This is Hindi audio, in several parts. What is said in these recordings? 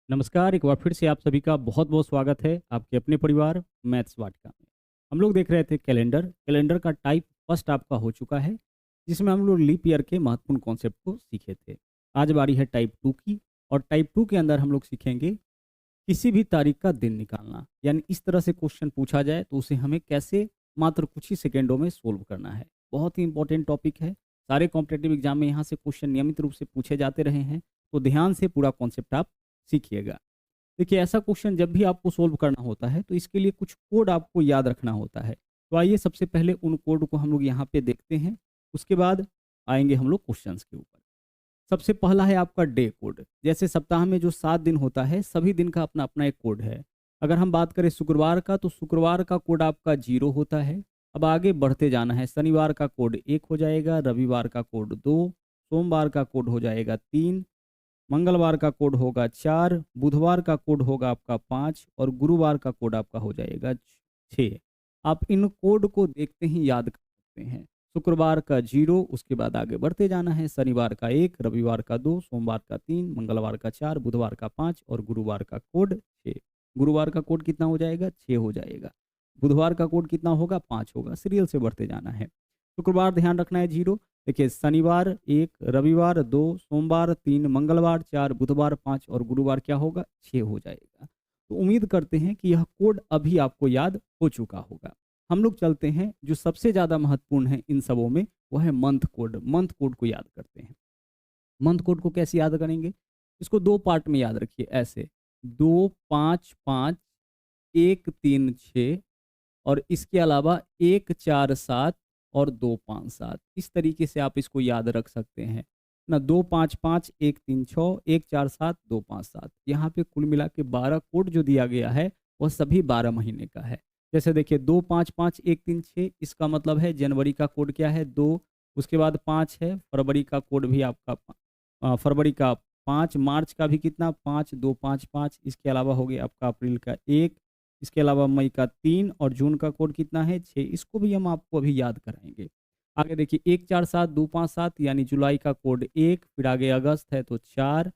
नमस्कार, एक बार फिर से आप सभी का बहुत-बहुत स्वागत है आपके अपने परिवार मैथ्स वाटिका में। हम लोग देख रहे थे कैलेंडर, कैलेंडर का टाइप फर्स्ट आपका हो चुका है, जिसमें हम लोग लीप ईयर के महत्वपूर्ण कॉन्सेप्ट को सीखे थे। आज बारी है टाइप 2 की और टाइप 2 के अंदर हम लोग सीखेंगे किसी भी तारीख का दिन निकालना। यानी इस तरह से क्वेश्चन पूछा जाए तो उसे हमें कैसे मात्र कुछ ही सेकंडों में सोल्व करना है। बहुत ही इंपॉर्टेंट टॉपिक है। सारे कॉम्पिटिटिव एग्जाम में यहाँ से क्वेश्चन नियमित रूप से पूछे जाते रहे हैं, तो ध्यान से पूरा कॉन्सेप्ट आप सीखिएगा। देखिए, ऐसा क्वेश्चन जब भी आपको सोल्व करना होता है तो इसके लिए कुछ कोड आपको याद रखना होता है। तो आइए सबसे पहले उन कोड को हम लोग यहाँ पे देखते हैं, उसके बाद आएंगे हम लोग क्वेश्चंस के ऊपर। सबसे पहला है आपका डे कोड। जैसे सप्ताह में जो 7 दिन होता है, सभी दिन का अपना अपना एक कोड है। अगर हम बात करें शुक्रवार का, तो शुक्रवार का कोड आपका 0 होता है। अब आगे बढ़ते जाना है। शनिवार का कोड 1 हो जाएगा, रविवार का कोड 2, सोमवार का कोड हो जाएगा 3, मंगलवार का कोड होगा 4, बुधवार का कोड होगा आपका 5 और गुरुवार का कोड आपका हो जाएगा 6। आप इन कोड को देखते ही याद कर सकते हैं। शुक्रवार का 0, उसके बाद आगे बढ़ते जाना है। शनिवार का 1, रविवार का 2, सोमवार का 3, मंगलवार का 4, बुधवार का 5 और गुरुवार का कोड 6। गुरुवार का कोड कितना हो जाएगा? 6 हो जाएगा। बुधवार का कोड कितना होगा? 5 होगा। सीरियल से बढ़ते जाना है। शुक्रवार ध्यान रखना है 0। देखिए, शनिवार 1, रविवार 2, सोमवार 3, मंगलवार 4, बुधवार 5 और गुरुवार क्या होगा? 6 हो जाएगा। तो उम्मीद करते हैं कि यह कोड अभी आपको याद हो चुका होगा। हम लोग चलते हैं, जो सबसे ज़्यादा महत्वपूर्ण है इन सबों में, वह है मंथ कोड। मंथ कोड को याद करते हैं। मंथ कोड को कैसे याद करेंगे? इसको 2 पार्ट में याद रखिए, ऐसे 2 5 5 1 3 6 और इसके अलावा 1 4 7 और 2 5 7। इस तरीके से आप इसको याद रख सकते हैं ना। 2 5 5 1 3 6 1 4 7 2 5 7। यहाँ पे कुल मिला के 12 कोड जो दिया गया है वह सभी 12 महीने का है। जैसे देखिए, 2 5 5 1 3 6, इसका मतलब है जनवरी का कोड क्या है? 2। उसके बाद 5 है। फरवरी का कोड भी आपका फरवरी का 5। मार्च का भी कितना? 5 2 5 5। इसके अलावा हो गया आपका अप्रैल का 1। इसके अलावा मई का 3 और जून का कोड कितना है? 6। इसको भी हम आपको अभी याद कराएंगे। आगे देखिए, 1 4 7 2 5 7 यानी जुलाई का कोड 1, फिर आगे अगस्त है तो 4,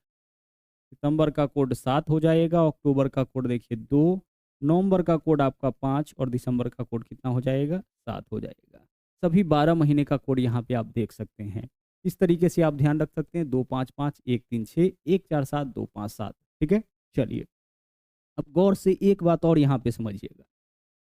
सितंबर का कोड 7 हो जाएगा, अक्टूबर का कोड देखिए 2, नवंबर का कोड आपका 5 और दिसंबर का कोड कितना हो जाएगा? 7 हो जाएगा। सभी 12 महीने का कोड यहाँ पे आप देख सकते हैं। इस तरीके से आप ध्यान रख सकते हैं। 2 5 5 1 3 6 1 4 7 2 5 7। ठीक है, चलिए अब गौर से एक बात और यहाँ पे समझिएगा।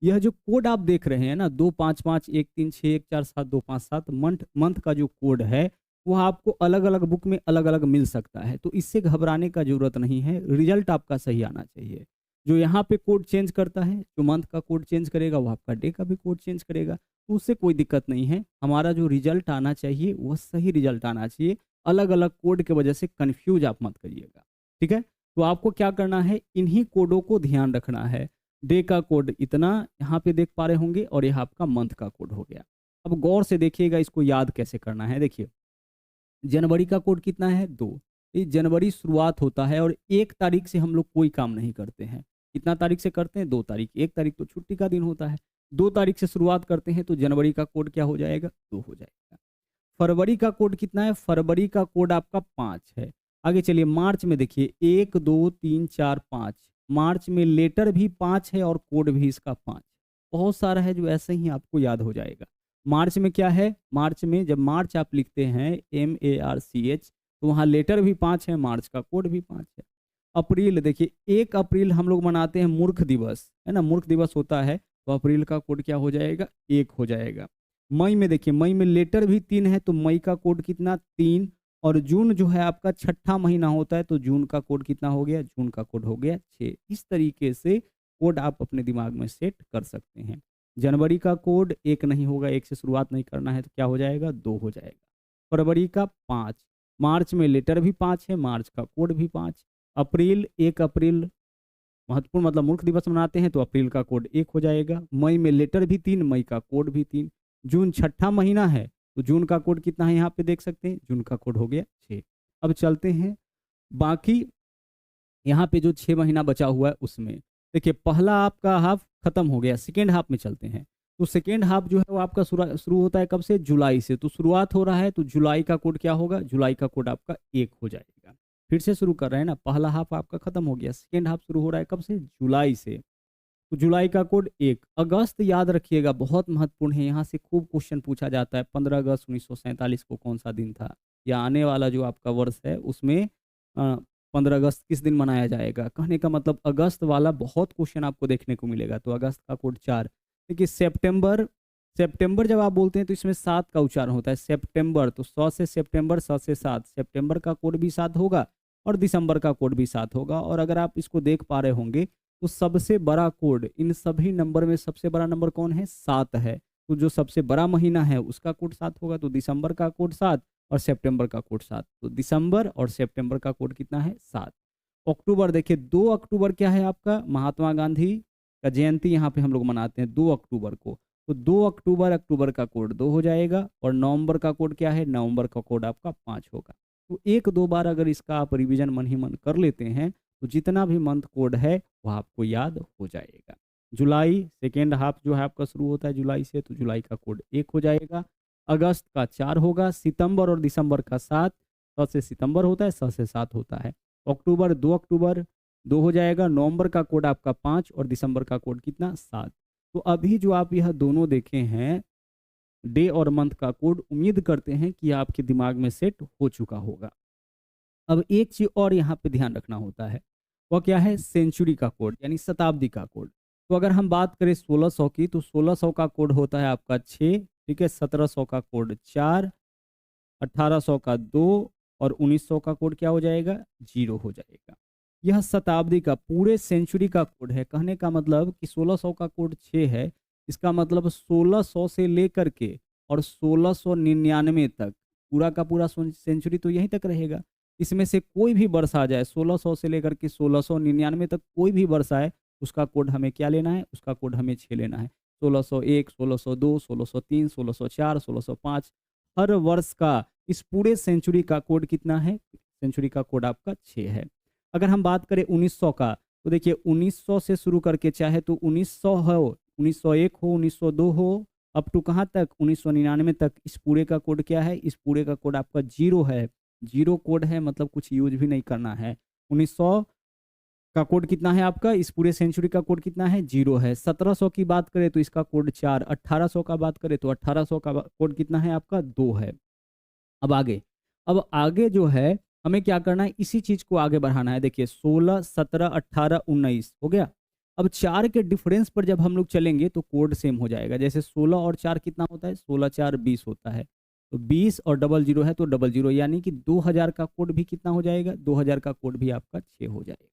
यह जो कोड आप देख रहे हैं ना, 2 5 5 1 3 6 1 4 7 2 5 7, मंथ मंथ का जो कोड है वह आपको अलग अलग बुक में अलग अलग मिल सकता है। तो इससे घबराने का जरूरत नहीं है। रिजल्ट आपका सही आना चाहिए। जो यहाँ पे कोड चेंज करता है, जो मंथ का कोड चेंज करेगा, वो आपका डे का भी कोड चेंज करेगा। तो उससे कोई दिक्कत नहीं है। हमारा जो रिजल्ट आना चाहिए वह सही रिजल्ट आना चाहिए। अलग अलग कोड की वजह से कन्फ्यूज आप मत करिएगा। ठीक है, तो आपको क्या करना है? इन्हीं कोडों को ध्यान रखना है। डे का कोड इतना यहाँ पे देख पा रहे होंगे और यह आपका मंथ का कोड हो गया। अब गौर से देखिएगा, इसको याद कैसे करना है। देखिए, जनवरी का कोड कितना है? 2। ये जनवरी शुरुआत होता है और 1 तारीख से हम लोग कोई काम नहीं करते हैं। कितना तारीख से करते हैं? 2 तारीख। 1 तारीख तो छुट्टी का दिन होता है। 2 तारीख से शुरुआत करते हैं तो जनवरी का कोड क्या हो जाएगा? 2 हो जाएगा। फरवरी का कोड कितना है? फरवरी का कोड आपका 5 है। आगे चलिए, मार्च में देखिए 1 2 3 4 5। मार्च में लेटर भी 5 है और कोड भी इसका 5। बहुत सारा है जो ऐसे ही आपको याद हो जाएगा। मार्च में क्या है? मार्च में जब मार्च आप लिखते हैं MARCH, तो वहाँ लेटर भी 5 है, मार्च का कोड भी 5 है। अप्रैल देखिए, 1 अप्रैल हम लोग मनाते हैं मूर्ख दिवस, है ना? मूर्ख दिवस होता है, तो अप्रैल का कोड क्या हो जाएगा? 1 हो जाएगा। मई में देखिए, मई में लेटर भी 3 है, तो मई का कोड कितना? 3। और जून जो है आपका छठा महीना होता है, तो जून का कोड कितना हो गया? जून का कोड हो गया 6। इस तरीके से कोड आप अपने दिमाग में सेट कर सकते हैं। जनवरी का कोड 1 नहीं होगा, 1 से शुरुआत नहीं करना है, तो क्या हो जाएगा? 2 हो जाएगा। फरवरी का 5। मार्च में लेटर भी 5 है, मार्च का कोड भी 5। अप्रैल, 1 अप्रैल महत्वपूर्ण मतलब मूर्ख दिवस मनाते हैं, तो अप्रैल का कोड 1 हो जाएगा। मई में लेटर भी 3, मई का कोड भी 3। जून छठा महीना है, तो जून का कोड कितना है? यहाँ पे देख सकते हैं, जून का कोड हो गया 6। अब चलते हैं बाकी यहाँ पे जो 6 महीना बचा हुआ है उसमें। देखिए, पहला आपका हाफ खत्म हो गया, सेकेंड हाफ में चलते हैं। तो सेकेंड हाफ जो है वो आपका शुरू होता है कब से? जुलाई से। तो शुरुआत हो रहा है, तो जुलाई का कोड क्या होगा? जुलाई का कोड आपका 1 हो जाएगा। फिर से शुरू कर रहे हैं ना, पहला हाफ आपका खत्म हो गया, सेकेंड हाफ शुरू हो रहा है कब से, जुलाई से। तो जुलाई का कोड 1। अगस्त याद रखिएगा, बहुत महत्वपूर्ण है, यहाँ से खूब क्वेश्चन पूछा जाता है। 15 अगस्त 1947 को कौन सा दिन था, या आने वाला जो आपका वर्ष है उसमें 15 अगस्त किस दिन मनाया जाएगा। कहने का मतलब अगस्त वाला बहुत क्वेश्चन आपको देखने को मिलेगा। तो अगस्त का कोड 4। देखिए सितंबर, सितंबर जब आप बोलते हैं तो इसमें 7 का उच्चारण होता है, सितंबर। तो 100 से सितंबर, 100 से 7, सितंबर का कोड भी 7 होगा और दिसंबर का कोड भी 7 होगा। और अगर आप इसको देख पा रहे होंगे तो सबसे बड़ा कोड इन सभी नंबर में सबसे बड़ा नंबर कौन है, 7 है। तो जो सबसे बड़ा महीना है उसका कोड 7 होगा। तो दिसंबर का कोड 7 और सितंबर का कोड 7। तो दिसंबर और सितंबर का कोड कितना है, 7। अक्टूबर, देखिए 2 अक्टूबर क्या है आपका, महात्मा गांधी का जयंती यहाँ पे हम लोग मनाते हैं 2 अक्टूबर को। तो 2 अक्टूबर, अक्टूबर का कोड 2 हो जाएगा। और नवंबर का कोड क्या है, नवंबर का कोड आपका 5 होगा। तो 1-2 बार अगर इसका आप रिवीजन मन ही मन कर लेते हैं तो जितना भी मंथ कोड है वह आपको याद हो जाएगा। जुलाई, सेकेंड हाफ जो है आपका शुरू होता है जुलाई से, तो जुलाई का कोड 1 हो जाएगा। अगस्त का 4 होगा। सितंबर और दिसंबर का 7, 100 से सितंबर होता है, 100 से 7 होता है। अक्टूबर, 2 अक्टूबर 2 हो जाएगा। नवंबर का कोड आपका 5 और दिसंबर का कोड कितना, 7। तो अभी जो आप यह दोनों देखे हैं डे और मंथ का कोड, उम्मीद करते हैं कि आपके दिमाग में सेट हो चुका होगा। अब एक चीज और यहाँ पे ध्यान रखना होता है, वह क्या है, सेंचुरी का कोड यानी शताब्दी का कोड। तो अगर हम बात करें 1600 की, तो 1600 का कोड होता है आपका 6, ठीक है। 1700 का कोड 4, 1800 का 2 और 1900 का कोड क्या हो जाएगा, 0 हो जाएगा। यह शताब्दी का, पूरे सेंचुरी का कोड है। कहने का मतलब कि 1600 का कोड 6 है, इसका मतलब 1600 से लेकर के और 1699 तक पूरा का पूरा सेंचुरी तो यहीं तक रहेगा। इसमें से कोई भी वर्ष आ जाए, 1600 से लेकर के 1699 तक कोई भी वर्ष आए, उसका कोड हमें क्या लेना है, उसका कोड हमें 6 लेना है। 1601, 1602, 1603, 1604, 1605, हर वर्ष का इस पूरे सेंचुरी का कोड कितना है, सेंचुरी का कोड आपका 6 है। अगर हम बात करें 1900 का, तो देखिए 1900 से शुरू करके चाहे तो 1900 हो, 1901 हो, 1902 हो, अप टू कहाँ तक, 1999 तक, इस पूरे का कोड क्या है, इस पूरे का कोड आपका 0 है। 0 कोड है, मतलब कुछ यूज भी नहीं करना है। 1900 का कोड कितना है आपका, इस पूरे सेंचुरी का कोड कितना है, 0 है। 1700 की बात करें तो इसका कोड 4, 1800 का बात करें तो 1800 का कोड कितना है आपका, 2 है। अब आगे जो है हमें क्या करना है, इसी चीज को आगे बढ़ाना है। देखिए 16, 17, 18, 19 हो गया। अब 4 के डिफरेंस पर जब हम लोग चलेंगे तो कोड सेम हो जाएगा। जैसे 16 और 4 कितना होता है, 16 4 20 होता है। तो 20 और 00 है तो 00, यानी कि 2000 का कोड भी कितना हो जाएगा, 2000 का कोड भी आपका 6 हो जाएगा।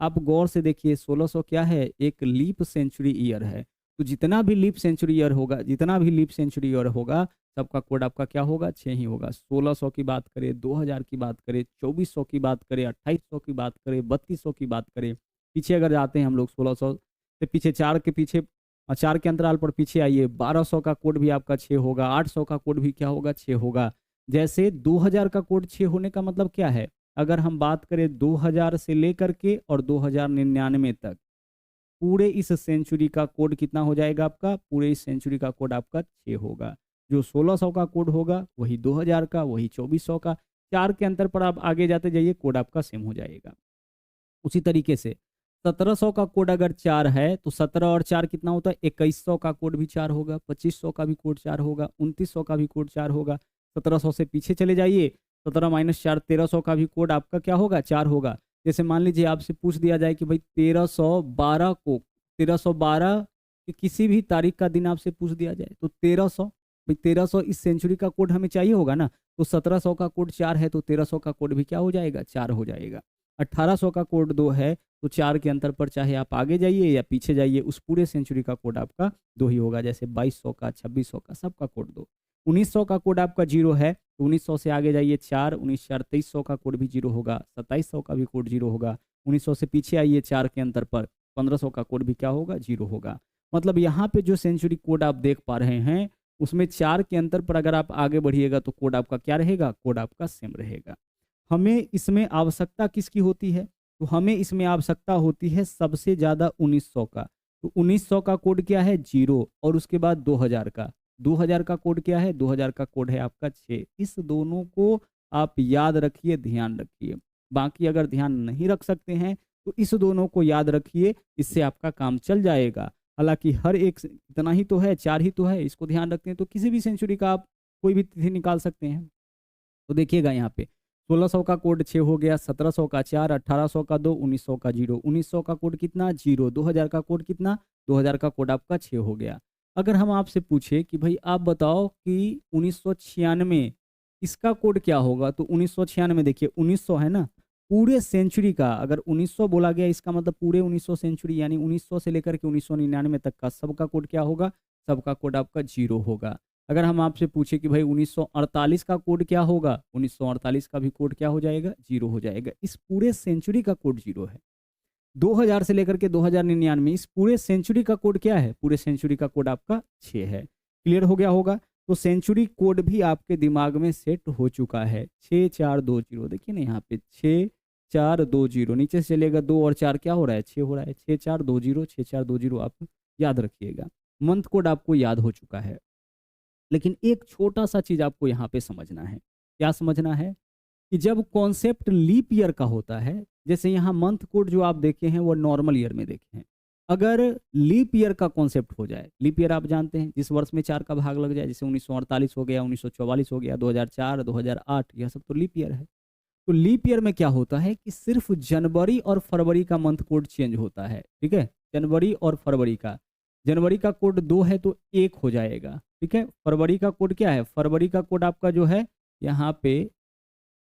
आप गौर से देखिए 1600 क्या है, एक लीप सेंचुरी ईयर है। तो जितना भी लीप सेंचुरी ईयर होगा, जितना भी लीप सेंचुरी ईयर होगा, सबका कोड आपका क्या होगा, 6 ही होगा। 1600 की बात करें, 2000 की बात करें, 2400 की बात करें, 2800 की बात करें, 3200 की बात करें, पीछे अगर जाते हैं हम लोग 1600 से पीछे, 4 के पीछे, 4 के अंतराल पर पीछे आइए, 1200 का कोड भी आपका 6 होगा, 800 का कोड भी क्या होगा, 6 होगा। जैसे 2000 का कोड 6 होने का मतलब क्या है, अगर हम बात करें 2000 से लेकर के और 2099 तक, पूरे इस सेंचुरी का कोड कितना हो जाएगा आपका, पूरे इस सेंचुरी का कोड आपका 6 होगा। जो 1600 का कोड होगा वही 2000 का, वही 2400 का। 4 के अंतर पर आप आगे जाते जाइए, कोड आपका सेम हो जाएगा। उसी तरीके से 1700 का कोड अगर 4 है तो 17 और 4 कितना होता है, 2100 का कोड भी 4 होगा, 2500 का भी कोड 4 होगा, 2900 का भी कोड 4 होगा। 1700 से पीछे चले जाइए, 17 - 4 1300 का भी कोड आपका क्या होगा, 4 होगा। जैसे मान लीजिए आपसे पूछ दिया जाए कि भाई 1312 को, 1312 कि किसी भी तारीख का दिन आपसे पूछ दिया जाए तो 1300, भाई 1300 इस सेंचुरी का कोड हमें चाहिए होगा ना। तो 1700 का कोड 4 है तो 1300 का कोड भी क्या हो जाएगा, 4 हो जाएगा। 1800 का कोड 2 है तो 4 के अंतर पर चाहे आप आगे जाइए या पीछे जाइए, उस पूरे सेंचुरी का कोड आपका 2 ही होगा। जैसे 2200 का, 2600 का, सबका कोड 2। 1900 का कोड आपका 0 है तो 1900 से आगे जाइए 4, 19 4 2300 का कोड भी 0 होगा, 2700 का भी कोड 0 होगा। 1900 से पीछे आइए 4 के अंतर पर, 1500 का कोड भी क्या होगा, 0 होगा। मतलब यहाँ पे जो सेंचुरी कोड आप देख पा रहे हैं उसमें 4 के अंतर पर अगर आप आगे बढ़िएगा तो कोड आपका क्या रहेगा, कोड आपका सेम रहेगा। हमें इसमें आवश्यकता किसकी होती है, तो हमें इसमें आवश्यकता होती है सबसे ज़्यादा 1900 का। तो 1900 का कोड क्या है, 0, और उसके बाद 2000 का। 2000 का कोड क्या है, 2000 का कोड है आपका 6। इस दोनों को आप याद रखिए, ध्यान रखिए। बाकी अगर ध्यान नहीं रख सकते हैं तो इस दोनों को याद रखिए, इससे आपका काम चल जाएगा। हालांकि हर एक इतना ही तो है, 4 ही तो है, इसको ध्यान रखते हैं तो किसी भी सेंचुरी का आप कोई भी तिथि निकाल सकते हैं। तो देखिएगा यहाँ पे 1600 का कोड 6 हो गया, 1700 का 4, 1800 का 2, 1900 का 0, 1900 का कोड कितना 0, 2000 का कोड कितना 2000 का कोड आपका 6 हो गया। अगर हम आपसे पूछे कि भाई आप बताओ कि 1996 इसका कोड क्या होगा, तो 1996 देखिए 1900 है ना, पूरे सेंचुरी का अगर 1900 बोला गया इसका मतलब पूरे 1900 सेंचुरी यानी 1900 से लेकर के 1999 तक का सबका कोड क्या होगा, सबका कोड आपका 0 होगा। अगर हम आपसे पूछे कि भाई 1948 का कोड क्या होगा, 1948 का भी कोड क्या हो जाएगा 0 हो जाएगा। इस पूरे सेंचुरी का कोड 0 है। 2000 से लेकर के 2099 इस पूरे सेंचुरी का कोड क्या है, पूरे सेंचुरी का कोड आपका 6 है। क्लियर हो गया होगा। तो सेंचुरी कोड भी आपके दिमाग में सेट हो चुका है 6420। देखिए ना यहाँ पे 6420, नीचे से चलेगा 2 और 4 क्या हो रहा है 6 हो रहा है, 6420 6420 आप याद रखिएगा। मंथ कोड आपको याद हो चुका है। लेकिन एक छोटा सा चीज आपको यहाँ पे समझना है। क्या समझना है कि जब कॉन्सेप्ट लीप ईयर का होता है, जैसे यहाँ मंथ कोड जो आप देखे हैं वो नॉर्मल ईयर में देखे हैं, अगर लीप ईयर का कॉन्सेप्ट हो जाए, लीप ईयर आप जानते हैं जिस वर्ष में 4 का भाग लग जाए, जैसे 1948 हो गया, 1944 हो गया, 2004 2008, यह सब तो लीप ईयर है। तो लीप ईयर में क्या होता है कि सिर्फ जनवरी और फरवरी का मंथ कोड चेंज होता है। ठीक है, जनवरी और फरवरी का, जनवरी का कोड 2 है तो 1 हो जाएगा। ठीक है, फरवरी का कोड क्या है, फरवरी का कोड आपका जो है यहाँ पे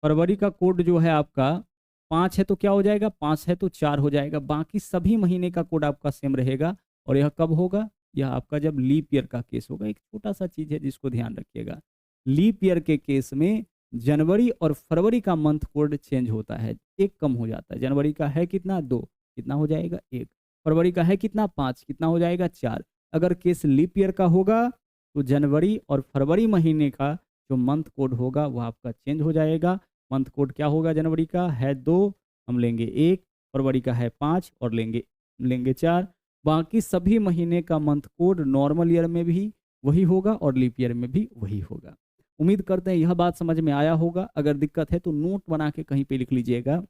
फरवरी का कोड जो है आपका 5 है तो क्या हो जाएगा, 5 है तो 4 हो जाएगा। बाकी सभी महीने का कोड आपका सेम रहेगा। और यह कब होगा, यह आपका जब लीप ईयर का केस होगा। एक छोटा सा चीज है जिसको ध्यान रखिएगा, लीप ईयर के केस में जनवरी और फरवरी का मंथ कोड चेंज होता है, एक कम हो जाता है। जनवरी का है कितना 2, कितना हो जाएगा 1। फरवरी का है कितना 5, कितना हो जाएगा 4। अगर केस लीप ईयर का होगा तो जनवरी और फरवरी महीने का जो मंथ कोड होगा वह आपका चेंज हो जाएगा। मंथ कोड क्या होगा, जनवरी का है 2, हम लेंगे 1, फरवरी का है 5 और लेंगे 4। बाकी सभी महीने का मंथ कोड नॉर्मल ईयर में भी वही होगा और लीप ईयर में भी वही होगा। उम्मीद करते हैं यह बात समझ में आया होगा। अगर दिक्कत है तो नोट बना के कहीं पे लिख लीजिएगा।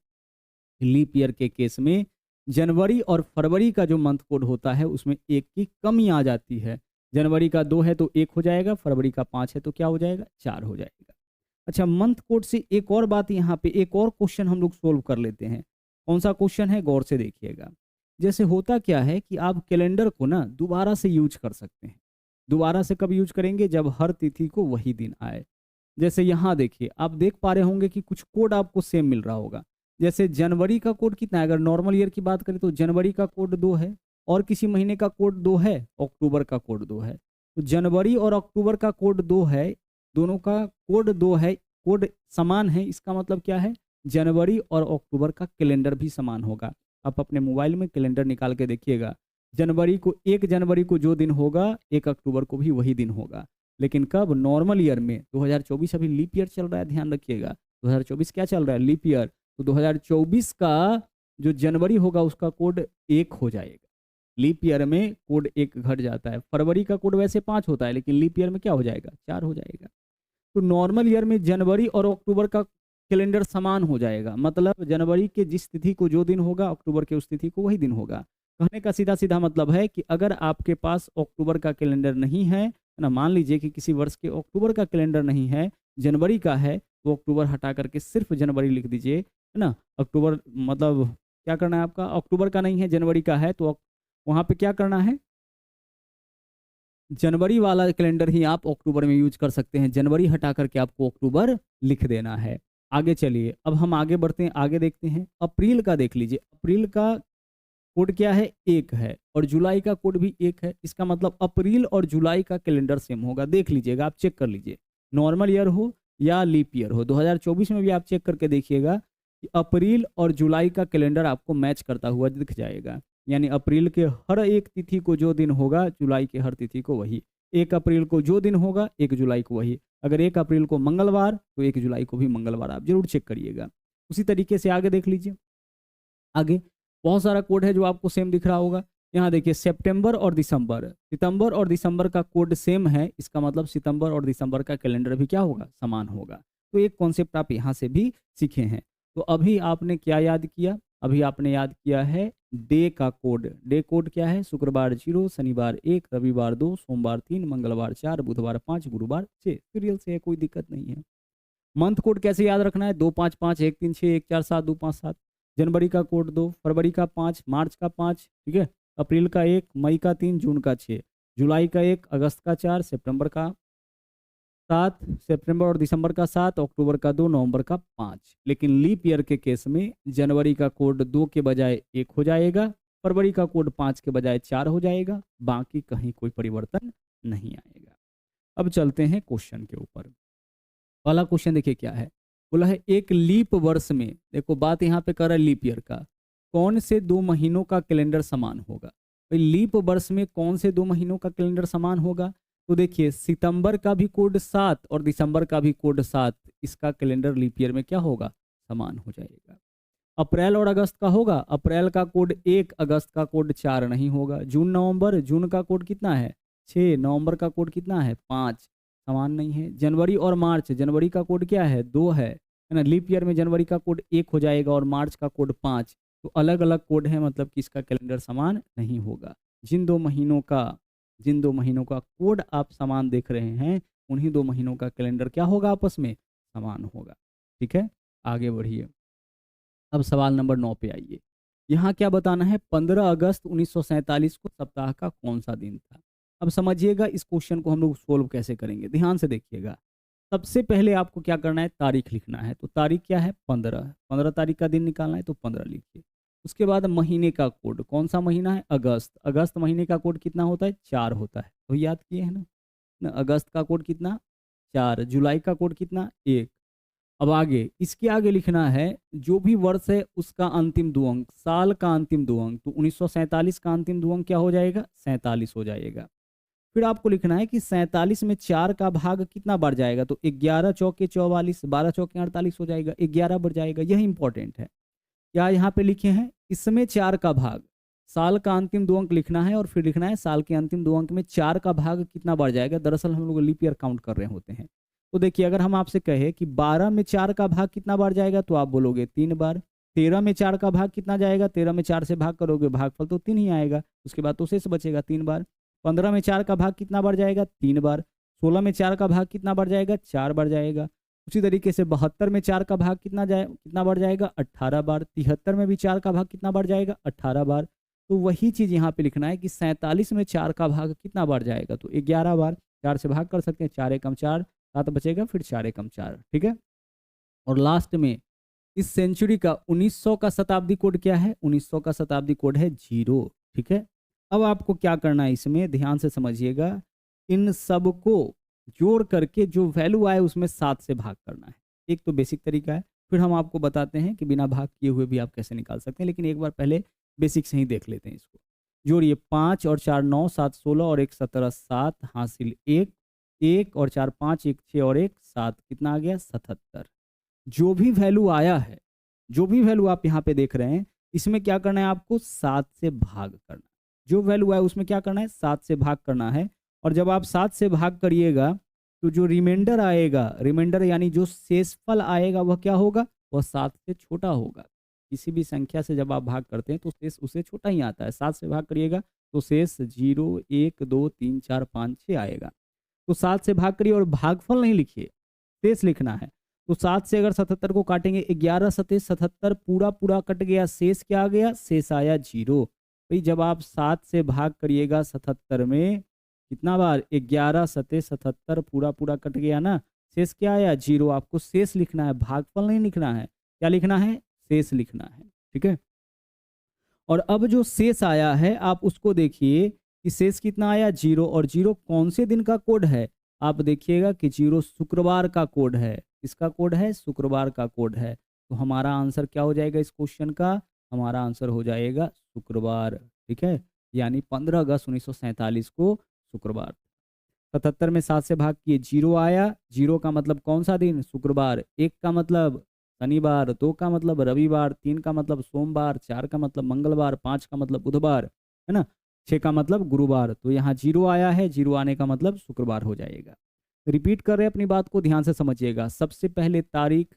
लीप ईयर के केस में जनवरी और फरवरी का जो मंथ कोड होता है उसमें 1 की कमी आ जाती है। जनवरी का 2 है तो 1 हो जाएगा, फरवरी का 5 है तो क्या हो जाएगा 4 हो जाएगा। अच्छा, मंथ कोड से एक और बात, यहाँ पे एक और क्वेश्चन हम लोग सोल्व कर लेते हैं। कौन सा क्वेश्चन है, गौर से देखिएगा। जैसे होता क्या है कि आप कैलेंडर को ना दोबारा से यूज कर सकते हैं। दोबारा से कब यूज करेंगे, जब हर तिथि को वही दिन आए। जैसे यहाँ देखिए, आप देख पा रहे होंगे कि कुछ कोड आपको सेम मिल रहा होगा। जैसे जनवरी का कोड कितना है, अगर नॉर्मल ईयर की बात करें तो जनवरी का कोड 2 है, और किसी महीने का कोड 2 है, अक्टूबर का कोड 2 है। तो जनवरी और अक्टूबर का कोड 2 है, दोनों का कोड 2 है, कोड समान है। इसका मतलब क्या है, जनवरी और अक्टूबर का कैलेंडर भी समान होगा। आप अपने मोबाइल में कैलेंडर निकाल के देखिएगा, जनवरी को 1 जनवरी को जो दिन होगा 1 अक्टूबर को भी वही दिन होगा। लेकिन कब, नॉर्मल ईयर में। 2024 अभी लीप ईयर चल रहा है, ध्यान रखिएगा। 2024 क्या चल रहा है, लीप ईयर। तो 2024 का जो जनवरी होगा उसका कोड 1 हो जाएगा। लीप ईयर में कोड 1 घट जाता है। फरवरी का कोड वैसे 5 होता है, लेकिन लीप ईयर में क्या हो जाएगा 4 हो जाएगा। तो नॉर्मल ईयर में जनवरी और अक्टूबर का कैलेंडर समान हो जाएगा। मतलब जनवरी के जिस तिथि को जो दिन होगा अक्टूबर के उस तिथि को वही दिन होगा। कहने का सीधा सीधा मतलब है कि अगर आपके पास अक्टूबर का कैलेंडर नहीं है ना, मान लीजिए कि किसी वर्ष के अक्टूबर का कैलेंडर नहीं है, जनवरी का है, तो अक्टूबर हटा करके सिर्फ जनवरी लिख दीजिए, है ना। अक्टूबर मतलब क्या करना है आपका, अक्टूबर का नहीं है जनवरी का है, तो वहाँ पे क्या करना है, जनवरी वाला कैलेंडर ही आप अक्टूबर में यूज कर सकते हैं। जनवरी हटा करके आपको अक्टूबर लिख देना है। आगे चलिए, अब हम आगे बढ़ते हैं, आगे देखते हैं। अप्रैल का देख लीजिए, अप्रैल का कोड क्या है 1 है, और जुलाई का कोड भी 1 है। इसका मतलब अप्रैल और जुलाई का कैलेंडर सेम होगा। देख लीजिएगा, आप चेक कर लीजिए, नॉर्मल ईयर हो या लीप ईयर हो। 2024 में भी आप चेक करके देखिएगा कि अप्रैल और जुलाई का कैलेंडर आपको मैच करता हुआ दिख जाएगा। यानी अप्रैल के हर एक तिथि को जो दिन होगा, जुलाई के हर तिथि को वही। 1 अप्रैल को जो दिन होगा 1 जुलाई को वही। अगर 1 अप्रैल को मंगलवार तो 1 जुलाई को भी मंगलवार। आप जरूर चेक करिएगा। उसी तरीके से आगे देख लीजिए, आगे बहुत सारा कोड है जो आपको सेम दिख रहा होगा। यहाँ देखिए, सितंबर और दिसंबर का कोड सेम है। इसका मतलब सितंबर और दिसंबर का कैलेंडर भी क्या होगा, समान होगा। तो एक कॉन्सेप्ट आप यहाँ से भी सीखे हैं। तो अभी आपने क्या याद किया? अभी आपने याद किया है डे का कोड। डे कोड क्या है? शुक्रवार 0, शनिवार 1, रविवार 2, सोमवार 3, मंगलवार 4, बुधवार 5, गुरुवार 6। सीरियल से है, कोई दिक्कत नहीं है। मंथ कोड कैसे याद रखना है? 255 136 147 257। जनवरी का कोड 2, फरवरी का 5, मार्च का 5, ठीक है, अप्रैल का 1, मई का 3, जून का 6, जुलाई का 1, अगस्त का 4, सितंबर का 7, सितंबर और दिसंबर का 7, अक्टूबर का 2, नवंबर का 5। लेकिन लीप ईयर के केस में जनवरी का कोड 2 के बजाय 1 हो जाएगा, फरवरी का कोड 5 के बजाय 4 हो जाएगा, बाकी कहीं कोई परिवर्तन नहीं आएगा। अब चलते हैं क्वेश्चन के ऊपर। पहला क्वेश्चन देखिए क्या है, बोला है एक लीप वर्ष में, देखो बात यहाँ पे कर रहा है लीप ईयर का, कौन से 2 महीनों का कैलेंडर समान होगा? भाई लीप वर्ष में कौन से 2 महीनों का कैलेंडर समान होगा? तो देखिए सितंबर का भी कोड 7 और दिसंबर का भी कोड 7, इसका कैलेंडर लीप ईयर में क्या होगा? समान हो जाएगा। अप्रैल और अगस्त का होगा, अप्रैल का कोड 1, अगस्त का कोड 4 नहीं होगा। जून नवंबर, जून का कोड कितना है? 6, नवंबर का कोड कितना है? 5, समान नहीं है। जनवरी और मार्च, जनवरी का कोड क्या है? 2 है ना। लीप ईयर में जनवरी का कोड 1 हो जाएगा और मार्च का कोड 5, तो अलग अलग कोड है, मतलब कि इसका कैलेंडर समान नहीं होगा। जिन दो महीनों का कोड आप समान देख रहे हैं, उन्हीं 2 महीनों का कैलेंडर क्या होगा? आपस में समान होगा। ठीक है, आगे बढ़िए। अब सवाल नंबर 9 पे आइए। यहाँ क्या बताना है? 15 अगस्त 1947 को सप्ताह का कौन सा दिन था? अब समझिएगा इस क्वेश्चन को हम लोग सोल्व कैसे करेंगे, ध्यान से देखिएगा। सबसे पहले आपको क्या करना है? तारीख लिखना है। तो तारीख क्या है? 15 तारीख का दिन निकालना है, तो 15 लिखिए। उसके बाद महीने का कोड, कौन सा महीना है? अगस्त। अगस्त महीने का कोड कितना होता है? 4 होता है, तो याद किए हैं ना। अगस्त का कोड कितना? 4। जुलाई का कोड कितना? 1। अब आगे, इसके आगे लिखना है जो भी वर्ष है उसका अंतिम 2 अंक, साल का अंतिम 2 अंक। तो 1947 का अंतिम 2 अंक क्या हो जाएगा? 47 हो जाएगा। फिर आपको लिखना है कि 47 में 4 का भाग कितना बढ़ जाएगा? तो 11 चौके 44, 12 चौके 48 हो जाएगा, 11 बढ़ जाएगा। यह इंपॉर्टेंट है। क्या यहाँ पे लिखे हैं? इसमें 4 का भाग, साल का अंतिम 2 अंक लिखना है और फिर लिखना है साल के अंतिम 2 अंक में 4 का भाग कितना बढ़ जाएगा। दरअसल हम लोग लीप ईयर काउंट कर रहे होते हैं। तो देखिए, अगर हम आपसे कहे कि 12 में 4 का भाग कितना बार जाएगा, तो आप बोलोगे 3 बार। 13 में 4 का भाग कितना जाएगा? 13 में 4 से भाग करोगे, भागफल तो 3 ही आएगा, उसके बाद तो शेष बचेगा 3 बार। 15 में 4 का भाग कितना बार जाएगा? 3 बार। 16 में 4 का भाग कितना बार जाएगा? 4 बार जाएगा। उसी तरीके से 72 में 4 का भाग कितना बार जाएगा? 18 बार। 73 में भी 4 का भाग कितना बार जाएगा? 18 बार। तो वही चीज़ यहाँ पे लिखना है कि 47 में 4 का भाग कितना बार जाएगा? तो 11 बार। 4 से भाग कर सकते हैं, 4 एकम 4, 7 बचेगा, फिर 4 एकम 4। ठीक है। और लास्ट में इस सेंचुरी का 1900 का शताब्दी कोड क्या है? 1900 का शताब्दी कोड है 0। ठीक है। अब आपको क्या करना है, इसमें ध्यान से समझिएगा, इन सबको जोड़ करके जो वैल्यू आए उसमें 7 से भाग करना है। एक तो बेसिक तरीका है, फिर हम आपको बताते हैं कि बिना भाग किए हुए भी आप कैसे निकाल सकते हैं, लेकिन एक बार पहले बेसिक से ही देख लेते हैं इसको। जोड़िए, 5 और 4 9, 7 16 और 1 17, 7 हासिल 1, 1 और 4 5, 1 6 और 1 7, कितना आ गया? 77। जो भी वैल्यू आया है, जो भी वैल्यू आप यहाँ पे देख रहे हैं, इसमें क्या करना है? आपको 7 से भाग करना। जो वैल्यू आया उसमें क्या करना है? 7 से भाग करना है। और जब आप 7 से भाग करिएगा तो जो रिमाइंडर आएगा, रिमाइंडर यानी जो शेषफल आएगा, वह क्या होगा? वह 7 से छोटा होगा। किसी भी संख्या से जब आप भाग करते हैं तो शेष उससे छोटा ही आता है। 7 से भाग करिएगा तो शेष 0 1 2 3 4 5 6 आएगा। तो 7 से भाग करिए और भागफल नहीं लिखिए, शेष लिखना है। तो 7 से अगर 77 को काटेंगे, 11 सते 77 पूरा पूरा कट गया, शेष क्या आ गया? शेष आया 0। भाई जब आप 7 से भाग करिएगा 77 में, कितना बार? 11 सते 77 पूरा पूरा कट गया ना, शेष क्या आया? 0। आपको शेष लिखना है, भागफल नहीं लिखना है। क्या लिखना है? शेष लिखना है। ठीक है। और अब जो शेष आया है आप उसको देखिए कि शेष कितना आया? 0। और 0 कौन से दिन का कोड है? आप देखिएगा कि 0 शुक्रवार का कोड है। किसका कोड है? शुक्रवार का कोड है। तो हमारा आंसर क्या हो जाएगा इस क्वेश्चन का? हमारा आंसर हो जाएगा शुक्रवार। ठीक है, यानी 15 अगस्त 1947 को शुक्रवार। 77 में 7 से भाग किए, 0 आया। 0 का मतलब कौन सा दिन? शुक्रवार। 1 का मतलब शनिवार, 2 का मतलब रविवार, 3 का मतलब सोमवार, 4 का मतलब मंगलवार, 5 का मतलब बुधवार, है ना, 6 का मतलब गुरुवार। तो यहाँ 0 आया है, 0 आने का मतलब शुक्रवार हो जाएगा। रिपीट कर रहे हैं अपनी बात को, ध्यान से समझिएगा। सबसे पहले तारीख,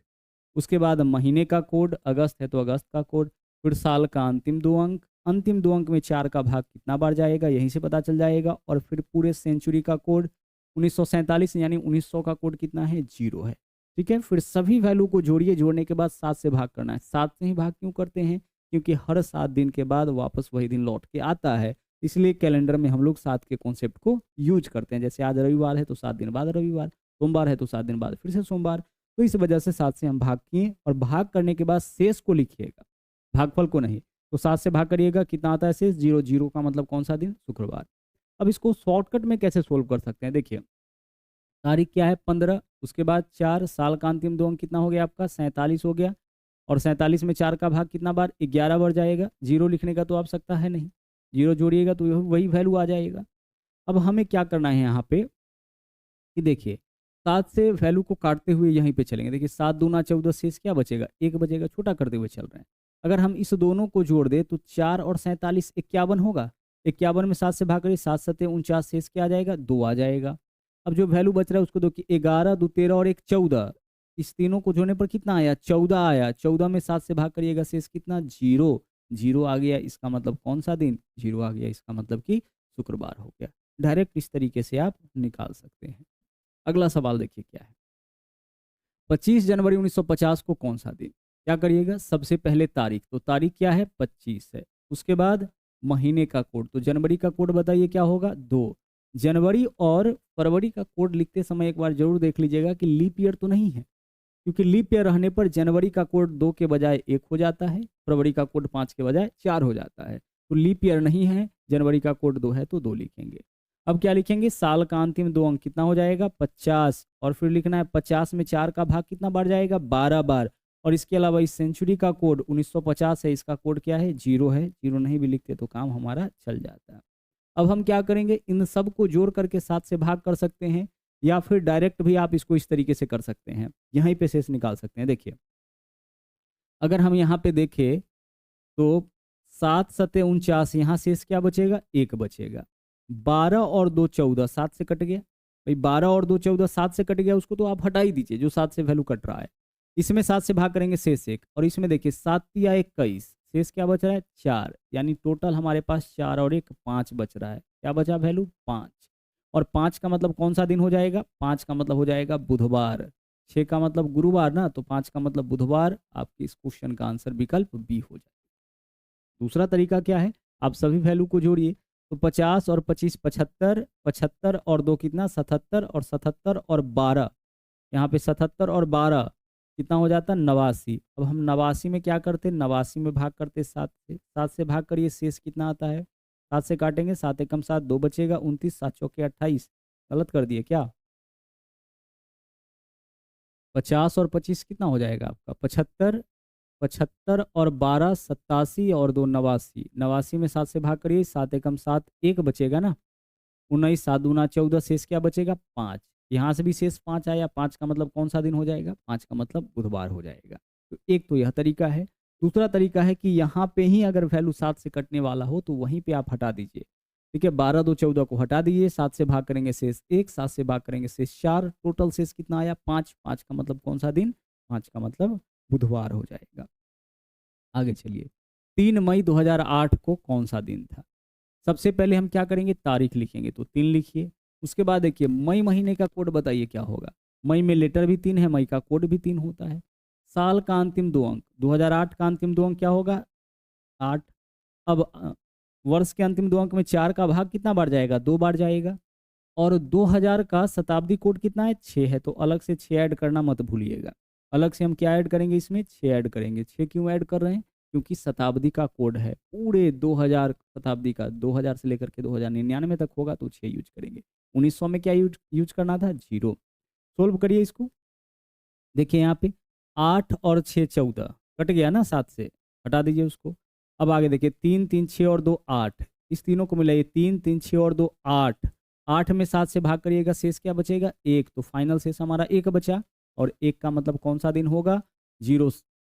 उसके बाद महीने का कोड, अगस्त है तो अगस्त का कोड, फिर साल का अंतिम दो अंक में 4 का भाग कितना बार जाएगा यहीं से पता चल जाएगा, और फिर पूरे सेंचुरी का कोड 1947 यानी 1900 का कोड कितना है, 0 है। ठीक है, फिर सभी वैल्यू को जोड़िए, जोड़ने के बाद 7 से भाग करना है। 7 से ही भाग क्यों करते हैं, क्योंकि हर 7 दिन के बाद वापस वही दिन लौट के आता है, इसलिए कैलेंडर में हम लोग 7 के कॉन्सेप्ट को यूज करते हैं। जैसे आज रविवार है तो 7 दिन बाद रविवार, सोमवार है तो 7 दिन बाद फिर से सोमवार, तो इस वजह से 7 से हम भाग किए, और भाग करने के बाद शेष को लिखिएगा, भागफल को नहीं। तो 7 से भाग करिएगा, कितना आता है शेष, 0। 0 का मतलब कौन सा दिन, शुक्रवार। अब इसको शॉर्टकट में कैसे सोल्व कर सकते हैं, देखिए तारीख क्या है 15, उसके बाद 4, साल का अंतिम दो अंक कितना हो गया आपका, 47 हो गया, और 47 में 4 का भाग कितना बार, 11 बार जाएगा। 0 लिखने का तो आवश्यकता है नहीं, 0 जोड़िएगा तो वही वैल्यू आ जाएगा। अब हमें क्या करना है यहाँ पे कि देखिए 7 से वैल्यू को काटते हुए यहीं पे चलेंगे। देखिए 7 दूना 14, शेष क्या बचेगा, 1 बचेगा, छोटा करते हुए चल रहे हैं। अगर हम इस दोनों को जोड़ दें तो 4 और 47 51 होगा, 51 में 7 से भाग करिए, 7 7 49, शेष क्या आ जाएगा, 2 आ जाएगा। अब जो वैल्यू बच रहा है उसको देखिए, 11 2 13 और 1 14, इस तीनों को जोड़ने पर कितना आया, 14 आया। 14 में 7 से भाग करिएगा, शेष कितना, 0। 0 आ गया, इसका मतलब कौन सा दिन, 0 आ गया, इसका मतलब कि शुक्रवार हो गया। डायरेक्ट इस तरीके से आप निकाल सकते हैं। अगला सवाल देखिए क्या है, 25 जनवरी 1950 को कौन सा दिन, क्या करिएगा, सबसे पहले तारीख, तो तारीख क्या है, 25 है। उसके बाद महीने का कोड, तो जनवरी का कोड बताइए क्या होगा, 2। जनवरी और फरवरी का कोड लिखते समय एक बार जरूर देख लीजिएगा कि लीप ईयर तो नहीं है, क्योंकि लीप ईयर रहने पर जनवरी का कोड 2 के बजाय 1 हो जाता है, फरवरी का कोड 5 के बजाय 4 हो जाता है। तो लीप ईयर नहीं है, जनवरी का कोड 2 है तो 2 लिखेंगे। अब क्या लिखेंगे, साल का अंतिम दो अंक कितना हो जाएगा, 50, और फिर लिखना है 50 में 4 का भाग कितना बार जाएगा, 12 बार। और इसके अलावा इस सेंचुरी का कोड 1950 है, इसका कोड क्या है, 0 है। 0 नहीं भी लिखते तो काम हमारा चल जाता है। अब हम क्या करेंगे, इन सब को जोड़ करके 7 से भाग कर सकते हैं, या फिर डायरेक्ट भी आप इसको इस तरीके से कर सकते हैं, यहीं पे शेष निकाल सकते हैं। देखिए अगर हम यहाँ पे देखें तो 7 सत्ते 49, यहाँ शेष क्या बचेगा, 1 बचेगा। 12 और 2 14, 7 से कट गया भाई, 12 और 2 14, 7 से कट गया, उसको तो आप हटा ही दीजिए जो 7 से वैल्यू कट रहा है। इसमें 7 से भाग करेंगे, शेष 1, और इसमें देखिए 7 या 21, शेष क्या बच रहा है, 4, यानी टोटल हमारे पास 4 और 1 5 बच रहा है। क्या बचा वैल्यू, 5, और 5 का मतलब कौन सा दिन हो जाएगा, 5 का मतलब हो जाएगा बुधवार। 6 का मतलब गुरुवार ना, तो 5 का मतलब बुधवार। आपके इस क्वेश्चन का आंसर विकल्प बी हो जाएगा। दूसरा तरीका क्या है, आप सभी वैल्यू को जोड़िए, तो 50 और 25 75, 75 और 2 कितना, 77, और 77 और 12, यहाँ पे 77 और 12 कितना हो जाता, 89। अब हम 89 में क्या करते, 89 में भाग करते 7 से, 7 से भाग करिए, शेष कितना आता है, 7 से काटेंगे, 7 एकम 7, 2 बचेगा, 29, 7 चौके 28, गलत कर दिए क्या, 50 और 25 कितना हो जाएगा आपका, 75, 75 और 12 87, और 2 89, 89 में 7 से भाग करिए, 7 एकम 7, 1 बचेगा ना, 19, 7 दूना 14, शेष क्या बचेगा, 5। यहाँ से भी शेष 5 आया, 5 का मतलब कौन सा दिन हो जाएगा, 5 का मतलब बुधवार हो जाएगा। तो एक तो यह तरीका है। दूसरा तरीका है कि यहाँ पे ही अगर वैल्यू 7 से कटने वाला हो तो वहीं पे आप हटा दीजिए। ठीक है, 12 2 14 को हटा दीजिए, 7 से भाग करेंगे शेष 1, 7 से भाग करेंगे शेष 4, टोटल शेष कितना आया, 5। 5 का मतलब कौन सा दिन, 5 का मतलब बुधवार हो जाएगा। आगे चलिए, 3 मई 2008 को कौन सा दिन था। सबसे पहले हम क्या करेंगे, तारीख लिखेंगे, तो 3 लिखिए। उसके बाद देखिए मई महीने का कोड बताइए क्या होगा, मई में लेटर भी 3 है, मई का कोड भी 3 होता है। साल का अंतिम दो अंक, 2008 का अंतिम दो अंक क्या होगा, 8। अब वर्ष के अंतिम दो अंक में 4 का भाग कितना बार जाएगा, 2 बार जाएगा। और 2000 का शताब्दी कोड कितना है, 6 है, तो अलग से 6 ऐड करना मत भूलिएगा। अलग से हम क्या ऐड करेंगे, इसमें 6 ऐड करेंगे। 6 क्यों ऐड कर रहे हैं, क्योंकि शताब्दी का कोड है पूरे 2000, शताब्दी का 2000 से लेकर के 2099 तक होगा, तो 6 यूज करेंगे। 1900 में क्या यूज करना था, 0। सोल्व करिए इसको, देखिए यहाँ पे 8 और 6 14, कट गया ना, 7 से हटा दीजिए उसको। अब आगे देखिए 3 3 6 और 2 8, इस तीनों को मिलाइए, 3 3 6 और 2 8, 8 में 7 से भाग करिएगा, शेष क्या बचेगा, 1, तो फाइनल शेष हमारा 1 बचा। और 1 का मतलब कौन सा दिन होगा, 0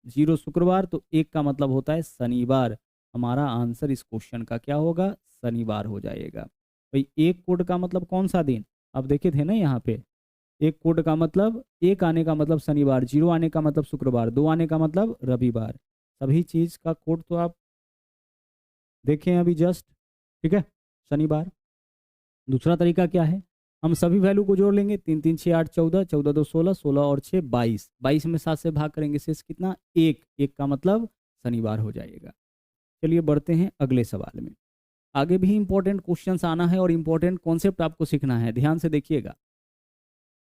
0 शुक्रवार, तो 1 का मतलब होता है शनिवार। हमारा आंसर इस क्वेश्चन का क्या होगा, शनिवार हो जाएगा। भाई 1 कोड का मतलब कौन सा दिन, आप देखे थे ना यहाँ पे, एक कोड का मतलब, एक आने का मतलब शनिवार, 0 आने का मतलब शुक्रवार, 2 आने का मतलब रविवार। सभी चीज का कोड तो आप देखें अभी जस्ट, ठीक है, शनिवार। दूसरा तरीका क्या है, हम सभी वैल्यू को जोड़ लेंगे, 3 3 6 8 14, 14 2 16, 16 और 6 22, 22 में 7 से भाग करेंगे, शेष कितना, एक, एक का मतलब शनिवार हो जाएगा। चलिए बढ़ते हैं अगले सवाल में। आगे भी इंपॉर्टेंट क्वेश्चंस आना है और इंपॉर्टेंट कॉन्सेप्ट आपको सीखना है, ध्यान से देखिएगा।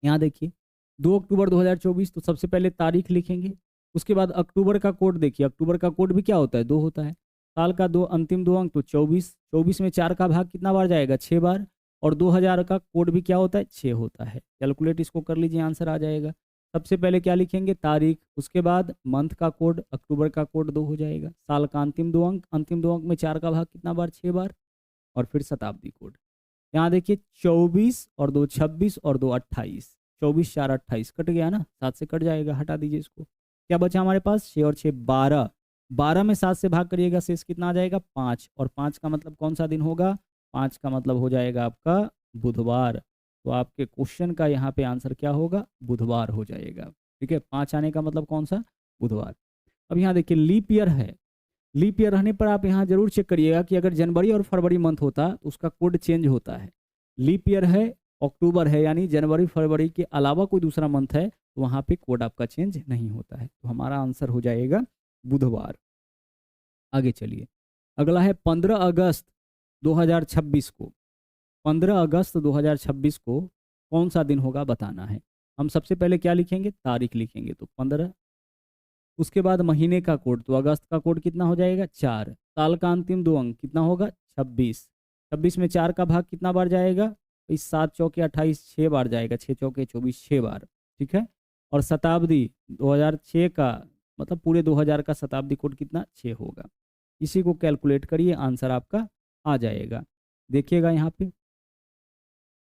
यहाँ देखिए 2 अक्टूबर 2024, तो सबसे पहले तारीख लिखेंगे। उसके बाद अक्टूबर का कोड देखिए, अक्टूबर का कोड भी क्या होता है, 2 होता है। साल का दो अंतिम 2 अंक तो 24, 24 में 4 का भाग कितना बार जाएगा, 6 बार। और 2000 का कोड भी क्या होता है, 6 होता है। कैलकुलेट इसको कर लीजिए, आंसर आ जाएगा। सबसे पहले क्या लिखेंगे, तारीख, उसके बाद मंथ का कोड, अक्टूबर का कोड 2 हो जाएगा। साल का अंतिम 2 अंक, अंतिम 2 अंक में 4 का भाग कितना बार, 6 बार। और फिर शताब्दी कोड। यहाँ देखिए 24 और 2 26 और 2 28, 24 4 28 कट गया ना, 7 से कट जाएगा, हटा दीजिए इसको। क्या बचा हमारे पास, 6 और 6 12, 12 में 7 से भाग करिएगा, शेष कितना आ जाएगा, 5। और 5 का मतलब कौन सा दिन होगा, 5 का मतलब हो जाएगा आपका बुधवार। तो आपके क्वेश्चन का यहाँ पे आंसर क्या होगा, बुधवार हो जाएगा। ठीक है, 5 आने का मतलब कौन सा, बुधवार। अब यहाँ देखिए लीप ईयर है, लीप ईयर रहने पर आप यहाँ जरूर चेक करिएगा कि अगर जनवरी और फरवरी मंथ होता तो उसका कोड चेंज होता है। लीप ईयर है, अक्टूबर है, यानी जनवरी फरवरी के अलावा कोई दूसरा मंथ है तो वहाँ पे कोड आपका चेंज नहीं होता है। तो हमारा आंसर हो जाएगा बुधवार। आगे चलिए, अगला है 15 अगस्त 2026 को। 15 अगस्त 2026 को कौन सा दिन होगा बताना है। हम सबसे पहले क्या लिखेंगे, तारीख लिखेंगे, तो 15। उसके बाद महीने का कोड, तो अगस्त का कोड कितना हो जाएगा, 4। साल का अंतिम 2 अंक कितना होगा, 26। 26 में 4 का भाग कितना बार जाएगा, इस 7 चौके 28, 6 बार जाएगा, 6 चौके 24, 6 बार। ठीक है। और शताब्दी 2006 का मतलब पूरे 2000 का शताब्दी कोड कितना, 6 होगा। इसी को कैलकुलेट करिए, आंसर आपका आ जाएगा। देखिएगा यहाँ पे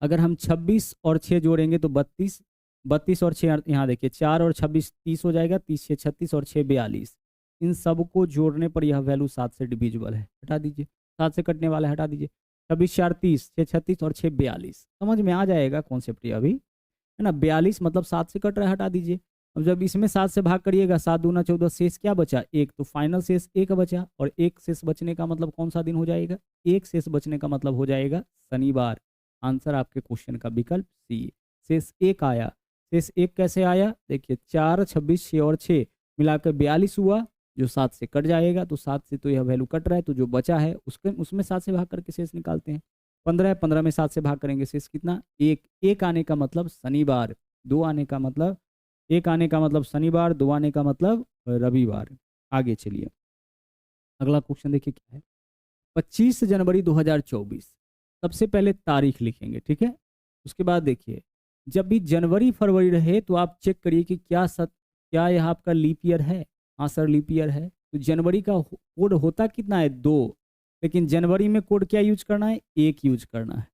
अगर हम 26 और 6 जोड़ेंगे तो 32, 32 और 6 यहाँ देखिए 4 और 26 30 हो जाएगा, 30 6 36 और 6 42। इन सब को जोड़ने पर यह वैल्यू 7 से डिविजिबल है, हटा दीजिए, 7 से कटने वाला है, हटा दीजिए। 26 4 30, 6 36 और 6 42। समझ में आ जाएगा कॉन्सेप्ट ये अभी, है ना। 42 मतलब 7 से कट रहा है, हटा दीजिए। अब जब इसमें 7 से भाग करिएगा, 7 दूना 14, शेष क्या बचा, एक, तो फाइनल शेष एक बचा। और एक शेष बचने का मतलब कौन सा दिन हो जाएगा, एक शेष बचने का मतलब हो जाएगा शनिवार। आंसर आपके क्वेश्चन का विकल्प सी, शेष एक आया। शेष एक कैसे आया, देखिए 4 26 6 और 6 मिलाकर 42 हुआ, जो 7 से कट जाएगा। तो 7 से तो यह वैल्यू कट रहा है, तो जो बचा है उसके उसमें 7 से भाग करके शेष निकालते हैं। 15 है, 15 में 7 से भाग करेंगे, शेष कितना, एक। एक आने का मतलब शनिवार, 2 आने का मतलब, एक आने का मतलब शनिवार, 2 आने का मतलब रविवार। आगे चलिए, अगला क्वेश्चन देखिए क्या है। 25 जनवरी 2024, सबसे पहले तारीख लिखेंगे, ठीक है। उसके बाद देखिए जब भी जनवरी फरवरी रहे तो आप चेक करिए कि क्या यह आपका लीप ईयर है। हाँ सर लीप ईयर है, तो जनवरी का कोड होता कितना है, 2। लेकिन जनवरी में कोड क्या यूज करना है, 1 यूज करना है।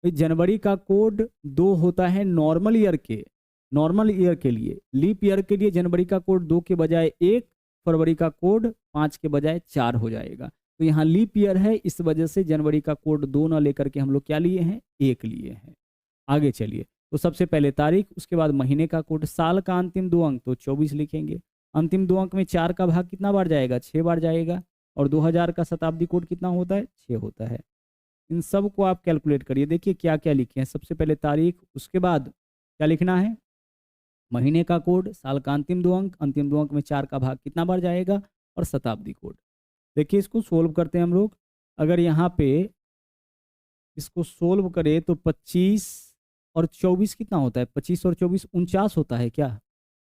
तो जनवरी का कोड 2 होता है नॉर्मल ईयर के, नॉर्मल ईयर के लिए। लीप ईयर के लिए जनवरी का कोड 2 के बजाय 1, फरवरी का कोड 5 के बजाय 4 हो जाएगा। तो यहाँ लीप ईयर है, इस वजह से जनवरी का कोड 2 ना लेकर के हम लोग क्या लिए हैं, 1 लिए हैं। आगे चलिए, तो सबसे पहले तारीख, उसके बाद महीने का कोड। साल का अंतिम 2 अंक तो 24 लिखेंगे। अंतिम 2 अंक में 4 का भाग कितना बार जाएगा, 6 बार जाएगा। और 2000 का शताब्दी कोड कितना होता है, 6 होता है। इन सब को आप कैलकुलेट करिए, देखिए क्या क्या लिखे हैं। सबसे पहले तारीख, उसके बाद क्या लिखना है, महीने का कोड, साल का अंतिम 2 अंक, अंतिम 2 अंक में 4 का भाग कितना बार जाएगा, और शताब्दी कोड। देखिए इसको सोल्व करते हैं हम लोग। अगर यहाँ पे इसको सोल्व करें तो 25 और 24 कितना होता है, 25 और 24 49 होता है क्या,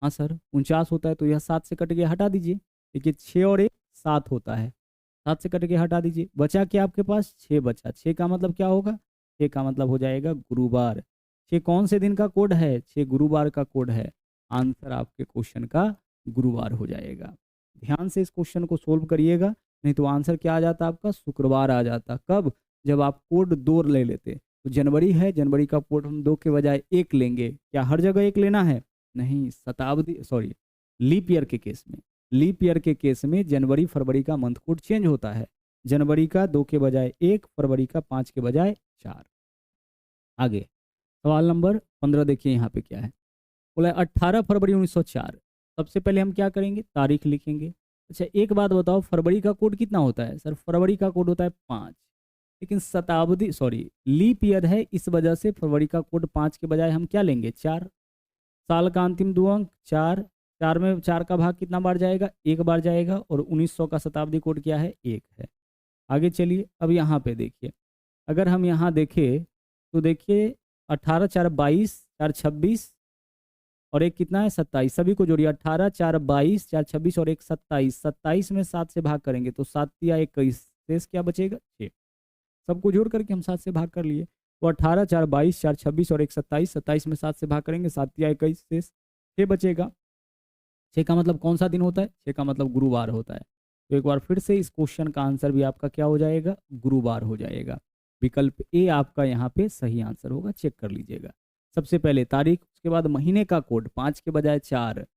हाँ सर 49 होता है। तो यह 7 से कट के हटा दीजिए। देखिए 6 और 1 7 होता है, 7 से कट के हटा दीजिए। बचा क्या आपके पास, 6 बचा। 6 का मतलब क्या होगा, 6 का मतलब हो जाएगा गुरुवार। 6 कौन से दिन का कोड है, 6 गुरुवार का कोड है। आंसर आपके क्वेश्चन का गुरुवार हो जाएगा। ध्यान से इस क्वेश्चन को सोल्व करिएगा, नहीं तो आंसर क्या आ जाता आपका, शुक्रवार आ जाता। कब, जब आप कोड 2 ले लेते। तो जनवरी है, जनवरी का कोड हम 2 के बजाय 1 लेंगे। क्या हर जगह 1 लेना है, नहीं, शताब्दी सॉरी लीप ईयर के केस में, लीप ईयर के केस में जनवरी फरवरी का मंथ कोड चेंज होता है। जनवरी का 2 के बजाय 1, फरवरी का 5 के बजाय 4। आगे सवाल नंबर 15 देखिए यहाँ पे क्या है। बोला 18 फरवरी 1904। सबसे पहले हम क्या करेंगे, तारीख लिखेंगे। अच्छा एक बात बताओ, फरवरी का कोड कितना होता है? सर फरवरी का कोड होता है 5, लेकिन शताब्दी सॉरी लीप ईयर है, इस वजह से फरवरी का कोड 5 के बजाय हम क्या लेंगे, 4। साल का अंतिम दो अंक 4, 4 में 4 का भाग कितना बार जाएगा, एक बार जाएगा। और 1900 का शताब्दी कोड क्या है, 1 है। आगे चलिए, अब यहाँ पे देखिए, अगर हम यहाँ देखें तो देखिए 18 4 22 4 26 और एक कितना है 27, सभी को जोड़िए। 18 4 22 4 26 और एक 27, 27 में 7 से भाग करेंगे तो 7 या 21, शेष क्या बचेगा, 6। सबको जोड़ करके हम 7 से भाग कर लिए, तो 18 4 22 4 26 और एक 27, 27 में 7 से भाग करेंगे, 7 या 21, शेष 6 बचेगा। 6 का मतलब कौन सा दिन होता है, 6 का मतलब गुरुवार होता है। तो एक बार फिर से इस क्वेश्चन का आंसर भी आपका क्या हो जाएगा, गुरुवार हो जाएगा। विकल्प ए आपका यहाँ पे सही आंसर होगा, चेक कर लीजिएगा। सबसे पहले तारीख, उसके बाद महीने का कोड 5 के बजाय 4।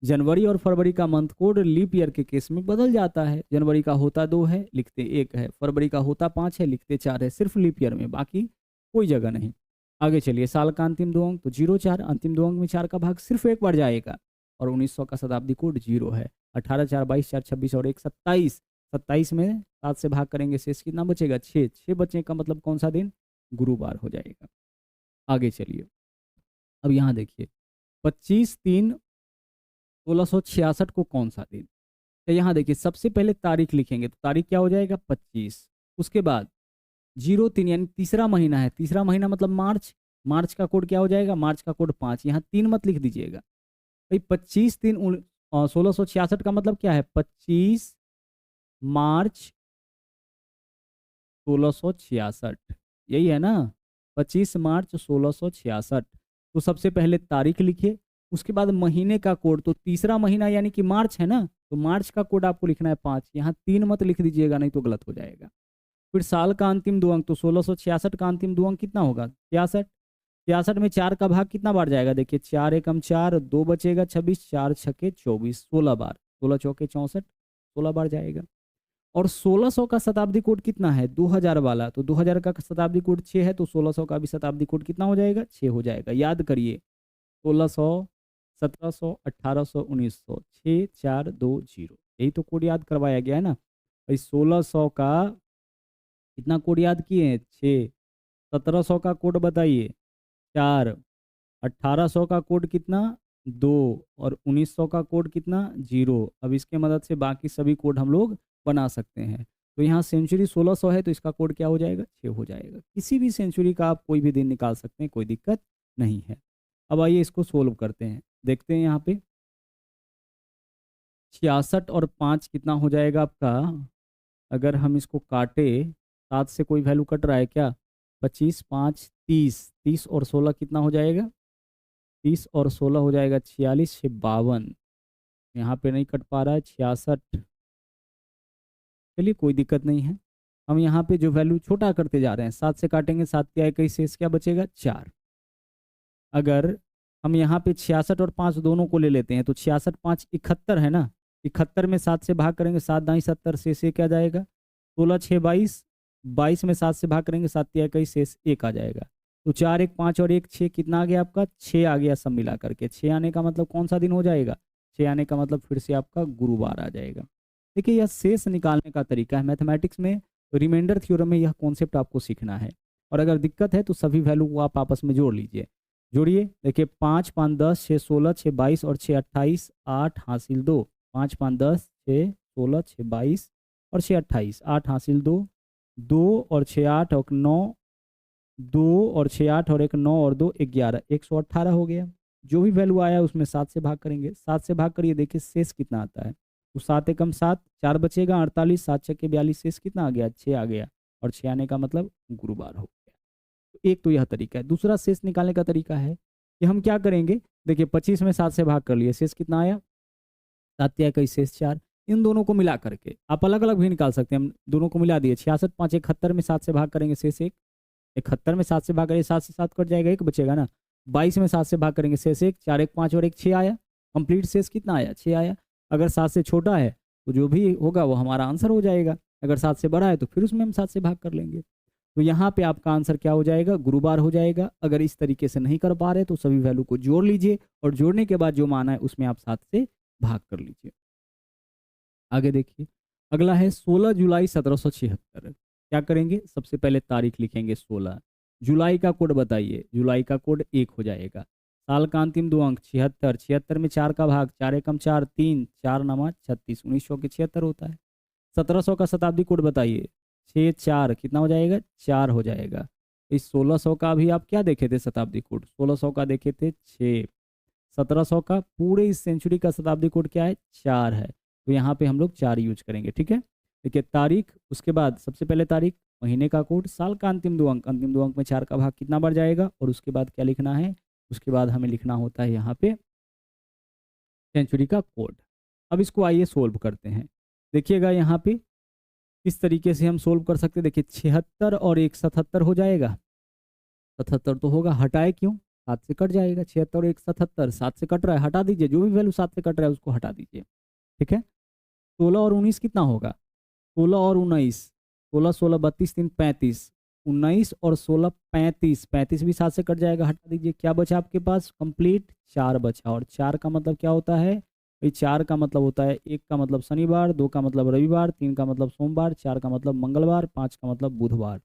जनवरी और फरवरी का मंथ कोड लीप ईयर के केस में बदल जाता है। जनवरी का होता 2 है, लिखते 1 है। फरवरी का होता 5 है, लिखते 4 है, सिर्फ लीप ईयर में, बाकी कोई जगह नहीं। आगे चलिए, साल का अंतिम दो अंक तो 0 4, अंतिम दो अंक में 4 का भाग सिर्फ एक बार जाएगा। और 1900 का शताब्दी कोड 0 है। 18 4 22 4 26 और एक 27, 27 में 7 से भाग करेंगे, शेष कितना बचेगा, 6। 6 बचने का मतलब कौन सा दिन, गुरुवार हो जाएगा। आगे चलिए, अब यहाँ देखिए 25/3/1666 को कौन सा दिन। तो यहाँ देखिए सबसे पहले तारीख लिखेंगे, तो तारीख क्या हो जाएगा, 25। उसके बाद 03 यानी तीसरा महीना है, तीसरा महीना मतलब मार्च। मार्च का कोड क्या हो जाएगा, मार्च का कोड 5। यहाँ 3 मत लिख दीजिएगा भाई। 25/3/1666 का मतलब क्या है, 25 मार्च 1666, यही है ना, 25 मार्च 1666। तो सबसे पहले तारीख लिखिए, उसके बाद महीने का कोड, तो तीसरा महीना यानी कि मार्च है ना, तो मार्च का कोड आपको लिखना है 5। यहाँ 3 मत लिख दीजिएगा, नहीं तो गलत हो जाएगा। फिर साल का अंतिम दो अंक, तो 1666 का अंतिम दो अंक कितना होगा, 63। 63 में 4 का भाग कितना बार जाएगा, देखिए 4 एकम 4, 2 बचेगा 26, 4 छके 24, 16 बार, 16 चौके 64, 16 बार जाएगा। और 1600 का शताब्दी कोड कितना है, 2000 वाला, तो 2000 का शताब्दी कोड 6 है, तो 1600 का भी शताब्दी कोड कितना हो जाएगा, 6 हो जाएगा। याद करिए, 1600 1700 1800 1900, 6 4 2 0, यही तो कोड याद करवाया गया है ना भाई। 1600 का कितना कोड याद किए हैं, 6। 1700 का कोड बताइए, 4। 1800 का कोड कितना, 2। और 1900 का कोड कितना, 0। अब इसके मदद से बाकी सभी कोड हम लोग बना सकते हैं। तो यहाँ सेंचुरी 1600 है, तो इसका कोड क्या हो जाएगा, 6 हो जाएगा। किसी भी सेंचुरी का आप कोई भी दिन निकाल सकते हैं, कोई दिक्कत नहीं है। अब आइए इसको सोल्व करते हैं, देखते हैं यहाँ पे 66 और 5 कितना हो जाएगा आपका। अगर हम इसको काटे, 7 से कोई वैल्यू कट रहा है क्या, 25 5 30, 30 और 16 कितना हो जाएगा, 30 और 16 हो जाएगा 46 से 52। यहाँ पे नहीं कट पा रहा है, 66। चलिए कोई दिक्कत नहीं है, हम यहाँ पे जो वैल्यू छोटा करते जा रहे हैं, 7 से काटेंगे, 7 क्या 21, शेष क्या बचेगा, 4। अगर हम यहाँ पे 66 और 5 दोनों को ले लेते हैं, तो 66 5 71 है ना, 71 में 7 से भाग करेंगे, 7 दाई 70, शेष क्या जाएगा, 16 6 22, 22 में 7 से भाग करेंगे, 7 या 21, शेष 1 आ जाएगा। तो 4 1 5 और 1 6 कितना आ गया आपका, 6 आ गया सब मिला करके। 6 आने का मतलब कौन सा दिन हो जाएगा, 6 आने का मतलब फिर से आपका गुरुवार आ जाएगा। देखिए यह शेष निकालने का तरीका है, मैथमेटिक्स में रिमाइंडर थ्योरम में यह कॉन्सेप्ट आपको सीखना है। और अगर दिक्कत है तो सभी वैल्यू को आप आपस में जोड़ लीजिए। जोड़िए, देखिए 5 5 10 6 16 6 22 और 6 28, 8 हासिल 2। 5 5 10 6 16 6 22 और 6 28, 8 हासिल 2, 2 और 6 8 और 9, 2 और 6 8 और 1 9 और 2 11, 118 हो गया। जो भी वैल्यू आया उसमें 7 से भाग करेंगे, 7 से भाग करिए, देखिए शेष कितना आता है, तो 7 एकम 7, 4 बचेगा 48, 7 छक्के 42, शेष कितना आ गया, 6 आ गया। और 6 आने का मतलब गुरुवार हो गया। तो एक तो यह तरीका है। दूसरा शेष निकालने का तरीका है कि हम क्या करेंगे, देखिए 25 में 7 से भाग कर लिए, शेष कितना आया, 7 या 21, शेष 4। इन दोनों को मिला करके आप अलग अलग भी निकाल सकते हैं, हम दोनों को मिला दिए, 66 5 71 में 7 से भाग करेंगे, शेष 1। 71 में 7 से भाग करेंगे, 7 से 7 कट जाएगा, 1 बचेगा ना। 22 में 7 से भाग करेंगे, शेष 1, 4 1 5 और 1 6 आया। कंप्लीट शेष कितना आया, 6 आया। अगर 7 से छोटा है तो जो भी होगा वो हमारा आंसर हो जाएगा, अगर 7 से बड़ा है तो फिर उसमें हम 7 से भाग कर लेंगे। तो यहाँ पे आपका आंसर क्या हो जाएगा, गुरुवार हो जाएगा। अगर इस तरीके से नहीं कर पा रहे तो सभी वैल्यू को जोड़ लीजिए और जोड़ने के बाद जो मान है उसमें आप 7 से भाग कर लीजिए। आगे देखिए, अगला है 16 जुलाई 1776। क्या करेंगे, सबसे पहले तारीख लिखेंगे 16, जुलाई का कोड बताइए, जुलाई का कोड 1 हो जाएगा। साल का अंतिम 2 अंक 76, 76 में 4 का भाग, 4 एकम 4, 3, 4 नमा 36, 1900 के 76 होता है। 1700 का शताब्दी कोड बताइए, 6 4 कितना हो जाएगा, 4 हो जाएगा। इस 1600 का भी आप क्या देखे थे शताब्दी कोड, 1600 का देखे थे 6, 1700 का पूरे इस सेंचुरी का शताब्दी कोड क्या है, 4 है। तो यहाँ पे हम लोग 4 यूज करेंगे, ठीक है। देखिए तारीख, उसके बाद सबसे पहले तारीख, महीने का कोड, साल का अंतिम 2 अंक, अंतिम 2 अंक में 4 का भाग कितना बार जाएगा, और उसके बाद क्या लिखना है, उसके बाद हमें लिखना होता है यहाँ पे सेंचुरी का कोड। अब इसको आइए सोल्व करते हैं। देखिएगा यहाँ पे किस तरीके से हम सोल्व कर सकते हैं। देखिए 76 और 1 77 हो जाएगा, 77 तो होगा, हटाए क्यों, 7 से कट जाएगा। 76 और 1 77, 7 से कट रहा है, हटा दीजिए, जो भी वैल्यू 7 से कट रहा है उसको हटा दीजिए, ठीक है। 16 और 19 कितना होगा, 16 और 19, 16 16 32 3 35, 19 और 16 35, 35 भी 7 से कट जाएगा, हटा दीजिए। क्या बचा आपके पास, कंप्लीट 4 बचा। और 4 का मतलब क्या होता है भाई, 4 का मतलब होता है 1 का मतलब शनिवार, 2 का मतलब रविवार, 3 का मतलब सोमवार, 4 का मतलब मंगलवार, 5 का मतलब बुधवार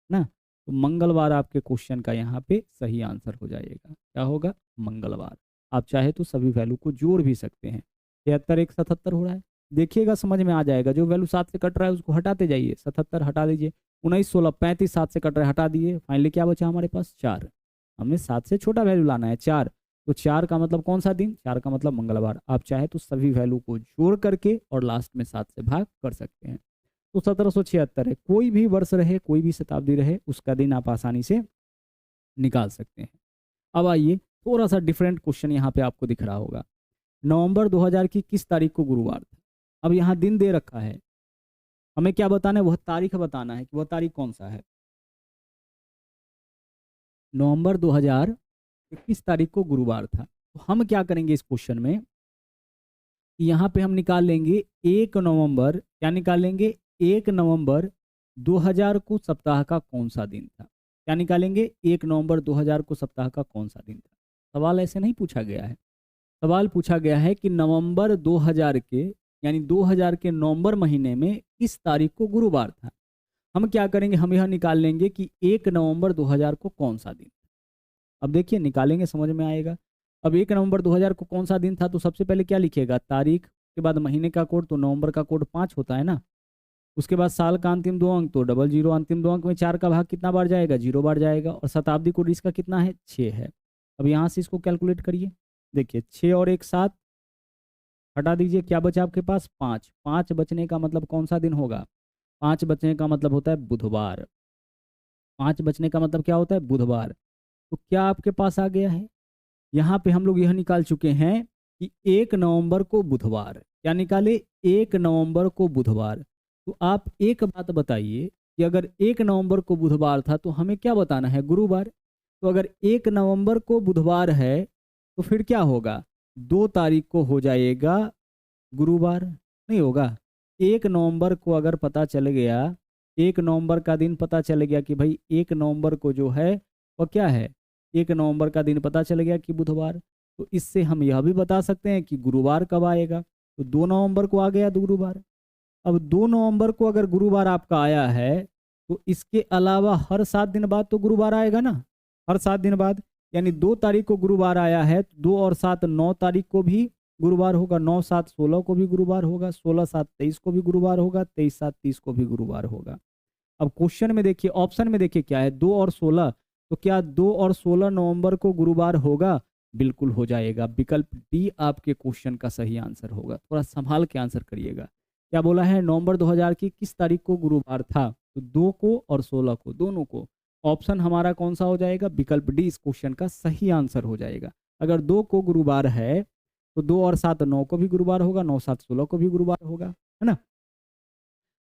ना। तो मंगलवार आपके क्वेश्चन का यहाँ पे सही आंसर हो जाएगा। क्या होगा, मंगलवार। आप चाहे तो सभी वैल्यू को जोड़ भी सकते हैं। 73 1 77 हो रहा है, देखिएगा समझ में आ जाएगा। जो वैल्यू 7 से कट रहा है उसको हटाते जाइए, 77 हटा दीजिए, 19 16 35 7 से कट रहा है, हटा दिए। फाइनली क्या बचा हमारे पास, 4। हमें 7 से छोटा वैल्यू लाना है, 4। तो 4 का मतलब कौन सा दिन, 4 का मतलब मंगलवार। आप चाहे तो सभी वैल्यू को जोड़ करके और लास्ट में 7 से भाग कर सकते हैं। तो 1776 है, कोई भी वर्ष रहे, कोई भी शताब्दी रहे, उसका दिन आप आसानी से निकाल सकते हैं। अब आइए थोड़ा सा डिफरेंट क्वेश्चन यहाँ पे आपको दिख रहा होगा। नवंबर 2000 की किस तारीख को गुरुवार था। अब यहाँ दिन दे रखा है, हमें क्या बताना है, वह तारीख बताना है कि वह तारीख कौन सा है। नवंबर 2000 की किस तारीख को गुरुवार था। तो हम क्या करेंगे इस क्वेश्चन में, यहाँ पे हम निकाल लेंगे 1 नवंबर, क्या निकाल लेंगे, 1 नवंबर 2000 को सप्ताह का कौन सा दिन था। क्या निकालेंगे, 1 नवंबर 2000 को सप्ताह का कौन सा दिन था। सवाल ऐसे नहीं पूछा गया है, सवाल पूछा गया है कि नवंबर 2000 के, यानी 2000 के नवंबर महीने में किस तारीख को गुरुवार था। हम क्या करेंगे, हम यह निकाल लेंगे कि 1 नवंबर 2000 को कौन सा दिन। अब देखिए निकालेंगे समझ में आएगा। अब 1 नवंबर 2000 को कौन सा दिन था, तो सबसे पहले क्या लिखिएगा, तारीख के बाद महीने का कोड, तो नवंबर का कोड 5 होता है ना। उसके बाद साल का अंतिम 2 अंक, तो 00, अंतिम 2 अंक में 4 का भाग कितना बार जाएगा, 0 बार जाएगा। और शताब्दी कोड इसका कितना है, 6 है। अब यहाँ से इसको कैलकुलेट करिए, देखिए 6 और 1 7, हटा दीजिए, क्या बचा आपके पास, 5। 5 बचने का मतलब कौन सा दिन होगा, 5 बचने का मतलब होता है बुधवार। 5 बचने का मतलब क्या होता है, बुधवार। तो क्या आपके पास आ गया है, यहाँ पे हम लोग यह निकाल चुके हैं कि 1 नवंबर को बुधवार, क्या निकाले, 1 नवंबर को बुधवार। तो आप एक बात बताइए कि अगर 1 नवंबर को बुधवार था तो हमें क्या बताना है, गुरुवार। तो अगर 1 नवंबर को बुधवार है तो फिर क्या होगा, 2 तारीख को हो जाएगा गुरुवार, नहीं होगा। 1 नवंबर को अगर पता चल गया, 1 नवंबर का दिन पता चल गया कि भाई 1 नवंबर को जो है वह क्या है, 1 नवंबर का दिन पता चल गया कि बुधवार, तो इससे हम यह भी बता सकते हैं कि गुरुवार कब आएगा। तो 2 नवंबर को आ गया गुरुवार। अब 2 नवंबर को अगर गुरुवार आपका आया है तो इसके अलावा हर 7 दिन बाद तो गुरुवार आएगा ना, हर 7 दिन बाद। यानी 2 तारीख को गुरुवार आया है तो 2 और 7 9 तारीख को भी गुरुवार होगा, 9 7 16 को भी गुरुवार होगा, 16 7 23 को भी गुरुवार होगा, 23 7 30 को भी गुरुवार होगा। अब क्वेश्चन में देखिए, ऑप्शन में देखिए क्या है, 2 और 16, तो क्या 2 और 16 नवंबर को गुरुवार होगा, बिल्कुल हो जाएगा। विकल्प डी आपके क्वेश्चन का सही आंसर होगा। थोड़ा संभाल के आंसर करिएगा। क्या बोला है, नवंबर 2000 की किस तारीख को गुरुवार था, तो 2 को और 16 को, दोनों को। ऑप्शन हमारा कौन सा हो जाएगा, विकल्प डी इस क्वेश्चन का सही आंसर हो जाएगा। अगर 2 को गुरुवार है तो 2 और 7 9 को भी गुरुवार होगा, 9 7 16 को भी गुरुवार होगा, है ना।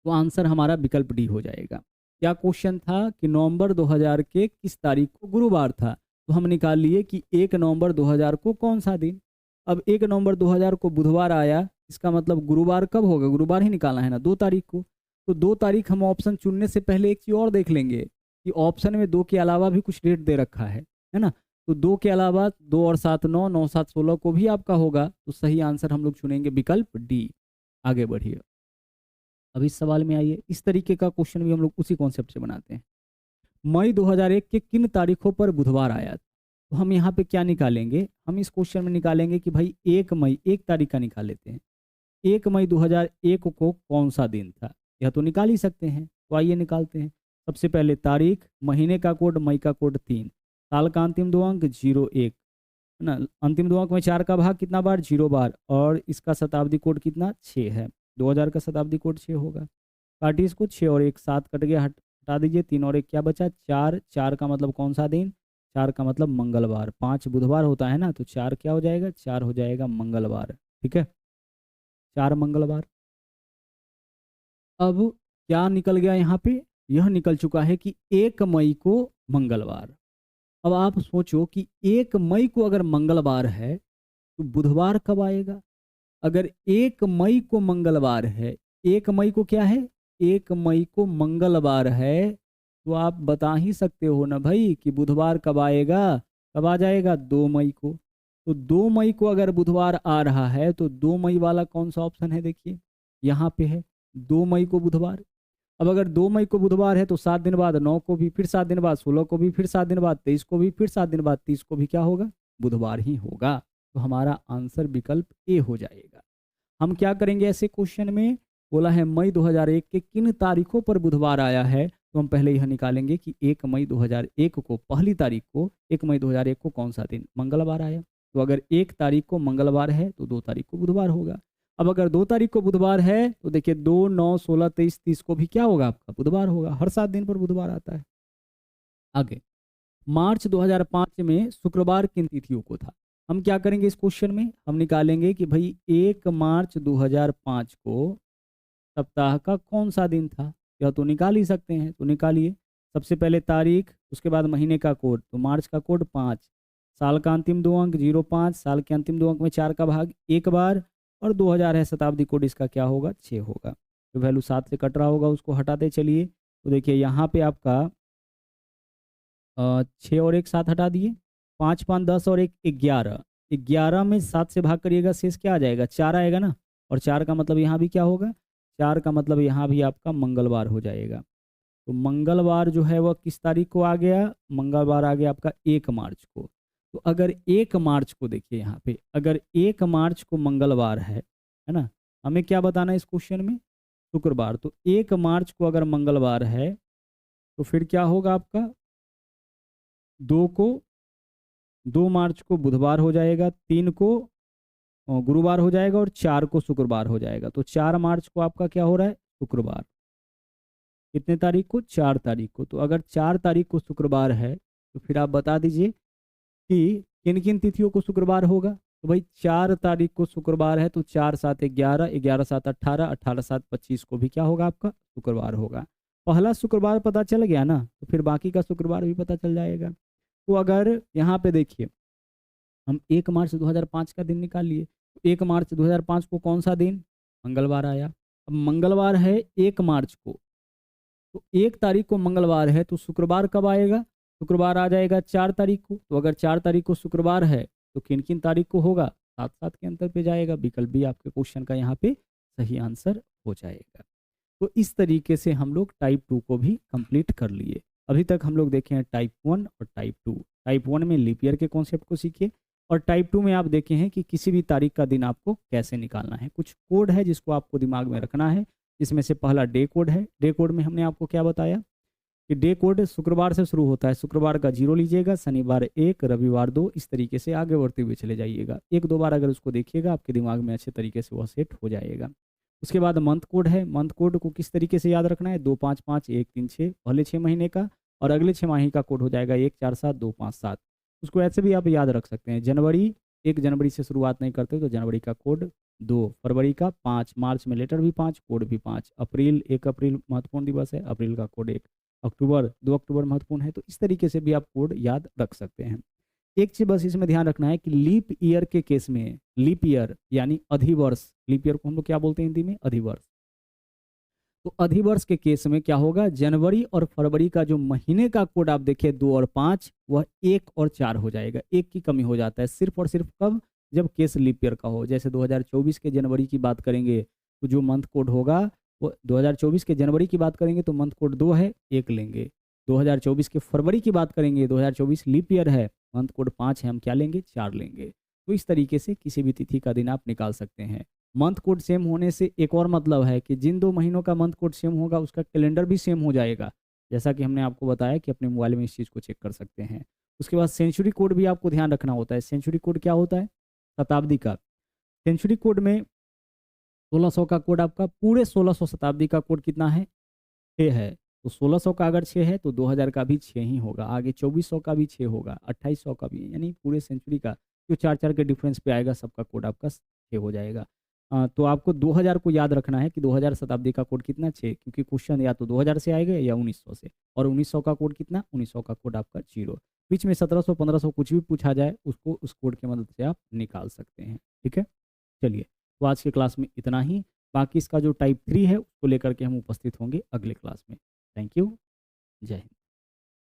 तो आंसर हमारा विकल्प डी हो जाएगा। क्या क्वेश्चन था कि नवंबर 2000 के किस तारीख को गुरुवार था, तो हम निकाल लिए कि 1 नवंबर 2000 को कौन सा दिन। अब 1 नवंबर 2000 को बुधवार आया, इसका मतलब गुरुवार कब होगा, गुरुवार ही निकालना है ना, 2 तारीख को। तो 2 तारीख हम ऑप्शन चुनने से पहले एक चीज़ और देख लेंगे कि ऑप्शन में 2 के अलावा भी कुछ डेट दे रखा है ना। तो 2 के अलावा 2 और 7 9, 9 7 16 को भी आपका होगा, तो सही आंसर हम लोग चुनेंगे विकल्प डी। आगे बढ़िए। अब इस सवाल में आइए, इस तरीके का क्वेश्चन भी हम लोग उसी कॉन्सेप्ट से बनाते हैं। मई 2001 के किन तारीखों पर बुधवार आया? तो हम यहाँ पे क्या निकालेंगे, हम इस क्वेश्चन में निकालेंगे कि भाई 1 मई, 1 तारीख का निकाल लेते हैं। 1 मई 2001 को कौन सा दिन था? यह तो निकाल ही सकते हैं, तो आइए निकालते हैं। सबसे पहले तारीख, महीने का कोड, मई का कोड 3, साल का अंतिम 2 अंक 01 है ना। अंतिम 2 अंक में 4 का भाग कितना बार? 0 बार। और इसका शताब्दी कोड कितना? 6 है। 2000 का शताब्दी कोड 6 होगा। काटिए इसको, 6 और 1 7 कट गया, हटा दीजिए। 3 और 1 क्या बचा? 4। 4 का मतलब कौन सा दिन? 4 का मतलब मंगलवार। 5 बुधवार होता है ना, तो 4 क्या हो जाएगा? 4 हो जाएगा मंगलवार। ठीक है, 4 मंगलवार। अब क्या निकल गया यहाँ पे? यह निकल चुका है कि 1 मई को मंगलवार। अब आप सोचो कि 1 मई को अगर मंगलवार है तो बुधवार कब आएगा? अगर 1 मई को मंगलवार है, 1 मई को क्या है? 1 मई को मंगलवार है, तो आप बता ही सकते हो ना भाई कि बुधवार कब आएगा? कब आ जाएगा? 2 मई को। तो 2 मई को अगर बुधवार आ रहा है तो 2 मई वाला कौन सा ऑप्शन है? देखिए यहाँ पे है 2 मई को बुधवार। अब अगर 2 मई को बुधवार है तो 7 दिन बाद 9 को भी, फिर 7 दिन बाद 16 को भी, फिर 7 दिन बाद 23 को भी, फिर 7 दिन बाद 30 को भी क्या होगा? बुधवार ही होगा। तो हमारा आंसर विकल्प ए हो जाएगा। हम क्या करेंगे ऐसे क्वेश्चन में? बोला है मई 2001 के किन तारीखों पर बुधवार आया है, तो हम पहले यह निकालेंगे कि 1 मई 2001 को, पहली तारीख को 1 मई 2001 को कौन सा दिन? मंगलवार आया। तो अगर 1 तारीख को मंगलवार है तो 2 तारीख को बुधवार होगा। अब अगर 2 तारीख को बुधवार है तो देखिए 2 9 16 23 30 को भी क्या होगा? आपका बुधवार होगा। हर 7 दिन पर बुधवार आता है। आगे, मार्च 2005 में शुक्रवार किन तिथियों को था? हम क्या करेंगे इस क्वेश्चन में? हम निकालेंगे कि भाई 1 मार्च 2005 को सप्ताह का कौन सा दिन था? यह तो निकाल ही सकते हैं, तो निकालिए। सबसे पहले तारीख, उसके बाद महीने का कोड, तो मार्च का कोड 5, साल का अंतिम 2 अंक 05, साल के अंतिम 2 अंक में 4 का भाग 1 बार, और 2000 है शताब्दी कोड, इसका क्या होगा? 6 होगा। तो वैल्यू 7 से कट रहा होगा, उसको हटाते चलिए। तो देखिए यहाँ पे आपका 6 और 1 7 हटा दिए, 5 5 10 और 1 11, 11 में 7 से भाग करिएगा, शेष क्या आ जाएगा? 4 आएगा ना। और 4 का मतलब यहाँ भी क्या होगा? 4 का मतलब यहाँ भी आपका मंगलवार हो जाएगा। तो मंगलवार जो है वह किस तारीख को आ गया? मंगलवार आ गया आपका 1 मार्च को। तो अगर 1 मार्च को, देखिए यहाँ पे अगर 1 मार्च को मंगलवार है ना, हमें क्या बताना है इस क्वेश्चन में? शुक्रवार। तो 1 मार्च को अगर मंगलवार है तो फिर क्या होगा आपका? 2 मार्च को बुधवार हो जाएगा, 3 को गुरुवार हो जाएगा, और 4 को शुक्रवार हो जाएगा। तो 4 मार्च को आपका क्या हो रहा है? शुक्रवार। कितने तारीख को? 4 तारीख को। तो अगर 4 तारीख को शुक्रवार है तो फिर आप बता दीजिए कि किन किन तिथियों को शुक्रवार होगा। तो भाई 4 तारीख को शुक्रवार है तो 4 7 11, 11 7 18, 18 7 25 को भी क्या होगा? आपका शुक्रवार होगा। पहला शुक्रवार पता चल गया ना, तो फिर बाकी का शुक्रवार भी पता चल जाएगा। तो अगर यहाँ पे देखिए हम 1 मार्च 2005 का दिन निकाल लिए, तो 1 मार्च 2005 को कौन सा दिन? मंगलवार आया। अब मंगलवार है 1 मार्च को, तो 1 तारीख को मंगलवार है तो शुक्रवार कब आएगा? शुक्रवार आ जाएगा 4 तारीख को। तो अगर 4 तारीख को शुक्रवार है तो किन किन तारीख को होगा? 7 7 के अंतर पे जाएगा। विकल्प भी आपके क्वेश्चन का यहाँ पे सही आंसर हो जाएगा। तो इस तरीके से हम लोग टाइप 2 को भी कंप्लीट कर लिए। अभी तक हम लोग देखे हैं टाइप 1 और टाइप 2। टाइप 1 में लीप ईयर के कॉन्सेप्ट को सीखे, और टाइप 2 में आप देखे हैं कि किसी भी तारीख का दिन आपको कैसे निकालना है। कुछ कोड है जिसको आपको दिमाग में रखना है। इसमें से पहला डे कोड है। डे कोड में हमने आपको क्या बताया कि डे कोड शुक्रवार से शुरू होता है। शुक्रवार का 0 लीजिएगा, शनिवार 1, रविवार 2, इस तरीके से आगे बढ़ते हुए चले जाइएगा। 1 2 बार अगर उसको देखिएगा आपके दिमाग में अच्छे तरीके से वह सेट हो जाएगा। उसके बाद मंथ कोड है। मंथ कोड को किस तरीके से याद रखना है? 2 5 5 1 3 6, पहले 6 महीने का, और अगले 6 माही का कोड हो जाएगा 1 4 7 2 5 7। उसको ऐसे भी आप याद रख सकते हैं। जनवरी 1 जनवरी से शुरुआत नहीं करते तो जनवरी का कोड 2, फरवरी का 5, मार्च में लेटर भी 5, कोड भी 5, अप्रैल 1 अप्रैल महत्वपूर्ण दिवस है, अप्रैल का कोड 1, अक्टूबर 2 अक्टूबर महत्वपूर्ण है। तो इस तरीके से भी आप कोड याद रख सकते हैं। एक चीज बस इसमें ध्यान रखना है कि लीप ईयर के केस में, लीप ईयर यानी अधिवर्ष, लीप ईयर को हम लोग क्या बोलते हैं हिंदी में? अधिवर्ष। तो अधिवर्ष के केस में क्या होगा, जनवरी और फरवरी का जो महीने का कोड आप देखिए 2 और 5, वह 1 और 4 हो जाएगा। 1 की कमी हो जाता है सिर्फ और सिर्फ कब, जब केस लीप ईयर का हो। जैसे 2024 के जनवरी की बात करेंगे तो जो मंथ कोड होगा वो 2024 के जनवरी की बात करेंगे तो मंथ कोड 2 है, 1 लेंगे। 2024 के फरवरी की बात करेंगे, 2024 लीप ईयर है, मंथ कोड 5 है, हम क्या लेंगे, 4 लेंगे। तो इस तरीके से किसी भी तिथि का दिन आप निकाल सकते हैं। मंथ कोड सेम होने से एक और मतलब है कि जिन 2 महीनों का मंथ कोड सेम होगा उसका कैलेंडर भी सेम हो जाएगा। जैसा कि हमने आपको बताया कि अपने मोबाइल में इस चीज़ को चेक कर सकते हैं। उसके बाद सेंचुरी कोड भी आपको ध्यान रखना होता है। सेंचुरी कोड क्या होता है, शताब्दी का। सेंचुरी कोड में 1600 का कोड आपका, पूरे 1600 शताब्दी का कोड कितना है, 6 है। तो 1600 का अगर 6 है तो 2000 का भी 6 ही होगा, आगे 2400 का भी 6 होगा, 2800 का भी, यानी पूरे सेंचुरी का जो 4-4 के डिफरेंस पे आएगा सबका कोड आपका 6 हो जाएगा। तो आपको 2000 को याद रखना है कि 2000 शताब्दी का कोड कितना, 6, क्योंकि क्वेश्चन या तो 2000 से आएगा या 1900 से। और 1900 का कोड कितना, 1900 का कोड आपका 0। बीच में 1700 1500 कुछ भी पूछा जाए उसको उस कोड की मदद से आप निकाल सकते हैं। ठीक है, चलिए, तो आज की क्लास में इतना ही। बाकी इसका जो टाइप 3 है उसको लेकर के हम उपस्थित होंगे अगले क्लास में। थैंक यू, जय हिंद।